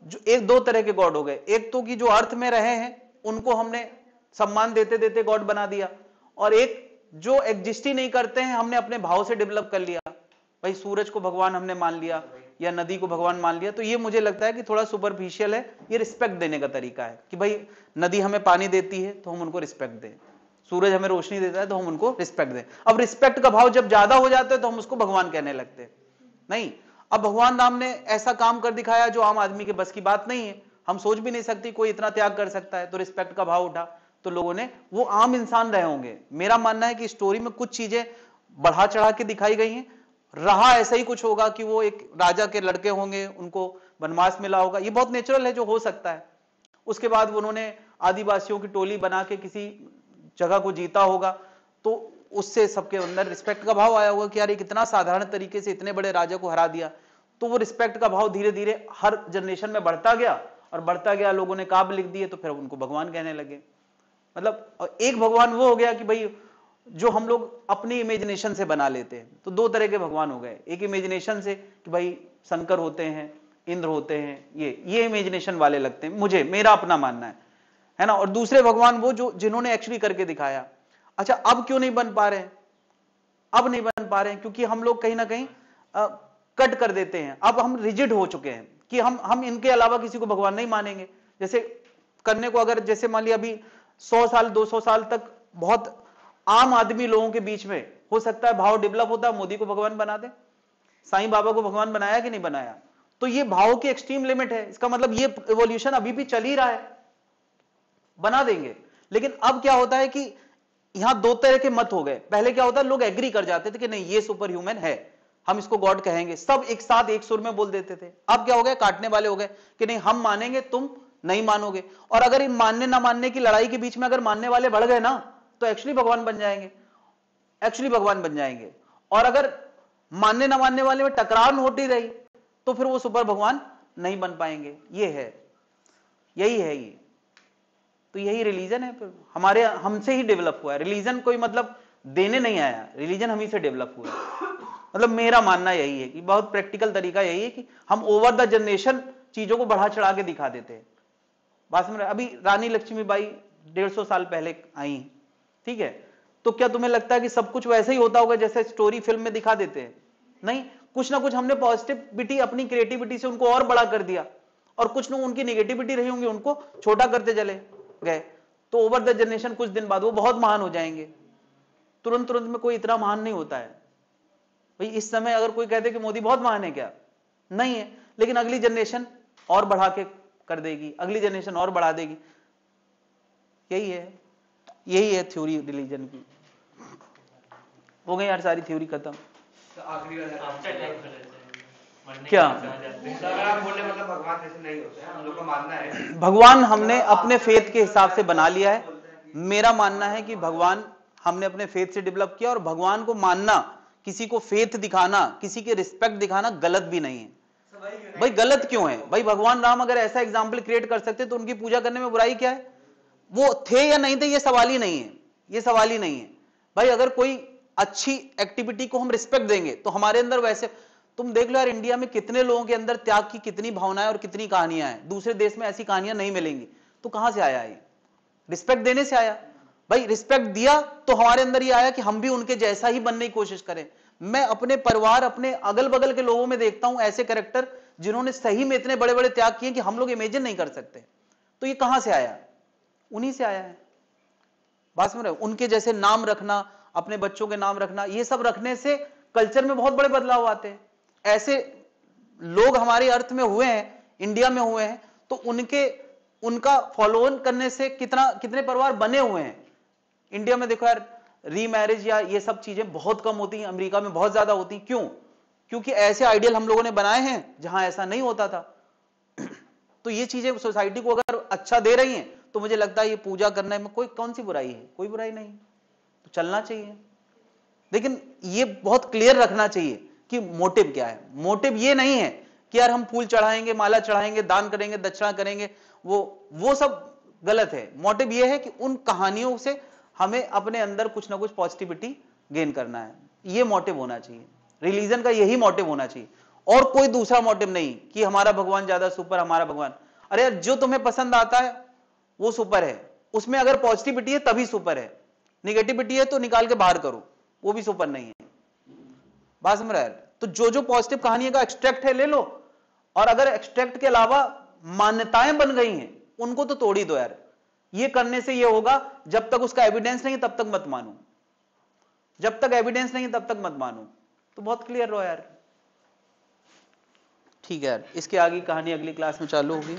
A: जो एक दो तरह के गॉड हो गए, एक तो कि जो अर्थ में रहे हैं उनको हमने सम्मान देते देते गॉड बना दिया, और एक जो एग्जिस्ट ही नहीं करते हैं हमने अपने भाव से डेवलप कर लिया। भाई सूरज को भगवान हमने मान लिया या नदी को भगवान मान लिया, तो ये मुझे लगता है कि थोड़ा सुपरफिशियल है। ये रिस्पेक्ट देने का तरीका है कि भाई नदी हमें पानी देती है तो हम उनको रिस्पेक्ट दें, सूरज हमें रोशनी देता है तो हम उनको रिस्पेक्ट दें। अब रिस्पेक्ट का भाव जब ज्यादा हो जाता है तो हम उसको भगवान कहने लगते हैं। नहीं, अब भगवान राम ने ऐसा काम कर दिखाया जो आम आदमी के बस की बात नहीं है, हम सोच भी नहीं सकती कोई इतना त्याग कर सकता है, तो रिस्पेक्ट का भाव उठा, तो लोगों ने, वो आम इंसान रहे होंगे। मेरा मानना है कि स्टोरी में कुछ चीजें बढ़ा चढ़ा के दिखाई गई हैं, रहा ऐसा ही कुछ होगा कि वो एक राजा के लड़के होंगे, उनको वनवास मिला होगा, ये बहुत नेचुरल है जो हो सकता है। उसके बाद उन्होंने आदिवासियों की टोली बना के किसी जगह को जीता होगा, तो उससे सबके अंदर रिस्पेक्ट का भाव आया होगा कि यार ये कितना साधारण तरीके से इतने बड़े राजा को हरा दिया, तो वो रिस्पेक्ट का भाव धीरे धीरे हर जनरेशन में बढ़ता गया, और बढ़ता गया, लोगों ने काव्य लिख दिए तो फिर उनको भगवान कहने लगे। मतलब एक भगवान वो हो गया कि भाई जो हम लोग अपनी इमेजिनेशन से बना लेते हैं, तो दो तरह के भगवान हो गए, एक इमेजिनेशन से कि भाई शंकर होते हैं, इंद्र होते हैं, ये इमेजिनेशन वाले लगते हैं मुझे, मेरा अपना मानना है ना? और दूसरे भगवान वो जो जिन्होंने एक्चुअली करके दिखाया। अच्छा, अब क्यों नहीं बन पा रहे हैं? अब नहीं बन पा रहे हैं क्योंकि हम लोग कहीं ना कहीं कट कर देते हैं। अब हम रिजिड हो चुके हैं कि हम इनके अलावा किसी को भगवान नहीं मानेंगे। जैसे करने को, अगर जैसे मान लिया अभी 100 साल 200 साल तक बहुत आम आदमी लोगों के बीच में हो सकता है भाव डेवलप होता है, मोदी को भगवान बना दे, साईं बाबा को भगवान बनाया कि नहीं बनाया? तो ये भाव की एक्सट्रीम लिमिट है, इसका मतलब ये इवोल्यूशन अभी भी चल ही रहा है, बना देंगे। लेकिन अब क्या होता है कि यहां दो तरह के मत हो गए। पहले क्या होता है, लोग एग्री कर जाते थे कि नहीं ये सुपर ह्यूमन है, हम इसको गॉड कहेंगे, सब एक साथ एक सुर में बोल देते थे। अब क्या हो गया, काटने वाले हो गए कि नहीं हम मानेंगे, तुम नहीं मानोगे। और अगर इन मानने ना मानने की लड़ाई के बीच में अगर मानने वाले बढ़ गए ना, तो एक्चुअली भगवान बन जाएंगे, एक्चुअली भगवान बन जाएंगे। और अगर मानने ना मानने वाले में टकराव होती रही तो फिर वो सुपर भगवान नहीं बन पाएंगे। ये है, यही है ये। तो यही रिलीजन है, हमारे हमसे ही डेवलप हुआ है रिलीजन। कोई मतलब देने नहीं आया, रिलीजन हम ही से डेवलप हुआ है। मतलब मेरा मानना यही है कि बहुत प्रैक्टिकल तरीका यही है कि हम ओवर द जनरेशन चीजों को बढ़ा चढ़ा के दिखा देते हैं। बात में अभी रानी लक्ष्मीबाई 150 साल पहले आई, ठीक है, तो क्या तुम्हें लगता है कि सब कुछ वैसे ही होता होगा जैसे स्टोरी फिल्म में दिखा देते हैं? नहीं, कुछ ना कुछ हमने पॉजिटिविटी अपनी क्रिएटिविटी से उनको और बड़ा कर दिया, और कुछ लोग उनकी नेगेटिविटी रही होंगी उनको छोटा करते चले गए, तो ओवर द जनरेशन कुछ दिन बाद वो बहुत महान हो जाएंगे। तुरंत तुरंत में कोई इतना महान नहीं होता है भाई। इस समय अगर कोई कहते कि मोदी बहुत महान है, क्या नहीं है, लेकिन अगली जनरेशन और बढ़ा के कर देगी, अगली जनरेशन और बढ़ा देगी। यही है थ्योरी रिलीजन की। हो गई यार सारी थ्योरी खत्म।
B: तो आखिरी वाला
A: क्या
B: बोले मतलब भगवान जैसे नहीं होते हैं, हम लोग का मानना है
A: भगवान हमने अपने फेथ के हिसाब से बना लिया है। मेरा मानना है कि भगवान हमने अपने फेथ से डेवलप किया, और भगवान को मानना, किसी को फेथ दिखाना, किसी के रिस्पेक्ट दिखाना गलत भी नहीं है। भाई गलत क्यों है? भाई भगवान राम अगर ऐसा एग्जाम्पल क्रिएट कर सकते तो उनकी पूजा करने में बुराई क्या है? वो थे या नहीं थे ये सवाल ही नहीं है, ये सवाल ही नहीं है। भाई अगर कोई अच्छी एक्टिविटी को हम रिस्पेक्ट देंगे तो हमारे अंदर वैसे, तुम देख लो यार इंडिया में कितने लोगों के अंदर त्याग की कितनी भावनाएं और कितनी कहानियां हैं। दूसरे देश में ऐसी कहानियां नहीं मिलेंगी। तो कहां से आया है? रिस्पेक्ट देने से आया। भाई रिस्पेक्ट दिया तो हमारे अंदर ये आया कि हम भी उनके जैसा ही बनने की कोशिश करें। मैं अपने परिवार, अपने अगल बगल के लोगों में देखता हूं ऐसे कैरेक्टर जिन्होंने सही में इतने बड़े बड़े त्याग किए कि हम लोग इमेजिन नहीं कर सकते। तो ये कहां से आया? उन्हीं से आया है। बात समझ रहे हो? उनके जैसे नाम रखना, अपने बच्चों के नाम रखना, ये सब रखने से कल्चर में बहुत बड़े बदलाव आते हैं। ऐसे लोग हमारे अर्थ में हुए हैं, इंडिया में हुए हैं, तो उनका फॉलो ऑन करने से कितने परिवार बने हुए हैं। इंडिया में देखो यार, रीमैरिज या ये सब चीजें बहुत कम होती हैं, अमेरिका में बहुत ज्यादा होती। क्यों? क्योंकि ऐसे आइडियल हम लोगों ने बनाए हैं जहां ऐसा नहीं होता था। तो ये चीजें सोसाइटी को अगर अच्छा दे रही हैं तो मुझे लगता है ये पूजा करने में कौन सी बुराई है? कोई बुराई नहीं, तो चलना चाहिए। लेकिन ये बहुत क्लियर रखना चाहिए कि मोटिव क्या है। मोटिव ये नहीं है कि यार हम फूल चढ़ाएंगे, माला चढ़ाएंगे, दान करेंगे, दक्षिणा करेंगे, वो सब गलत है। मोटिव ये है कि उन कहानियों से हमें अपने अंदर कुछ ना कुछ पॉजिटिविटी गेन करना है। ये मोटिव होना चाहिए, रिलीजन का यही मोटिव होना चाहिए, और कोई दूसरा मोटिव नहीं कि हमारा भगवान ज्यादा सुपर, हमारा भगवान। अरे यार जो तुम्हें पसंद आता है वो सुपर है, उसमें अगर पॉजिटिविटी है तभी सुपर है, निगेटिविटी है तो निकाल के बाहर करो, वो भी सुपर नहीं है। बात समझ रहा है? तो जो पॉजिटिव कहानियों का एक्सट्रैक्ट है ले लो, और अगर एक्सट्रैक्ट के अलावा मान्यताएं बन गई हैं उनको तो तोड़ ही दो यार। ये करने से ये होगा, जब तक उसका एविडेंस नहीं तब तक मत मानो, जब तक एविडेंस नहीं तब तक मत मानो। तो बहुत क्लियर रहो यार। ठीक है यार, इसके आगे कहानी अगली क्लास में चालू होगी।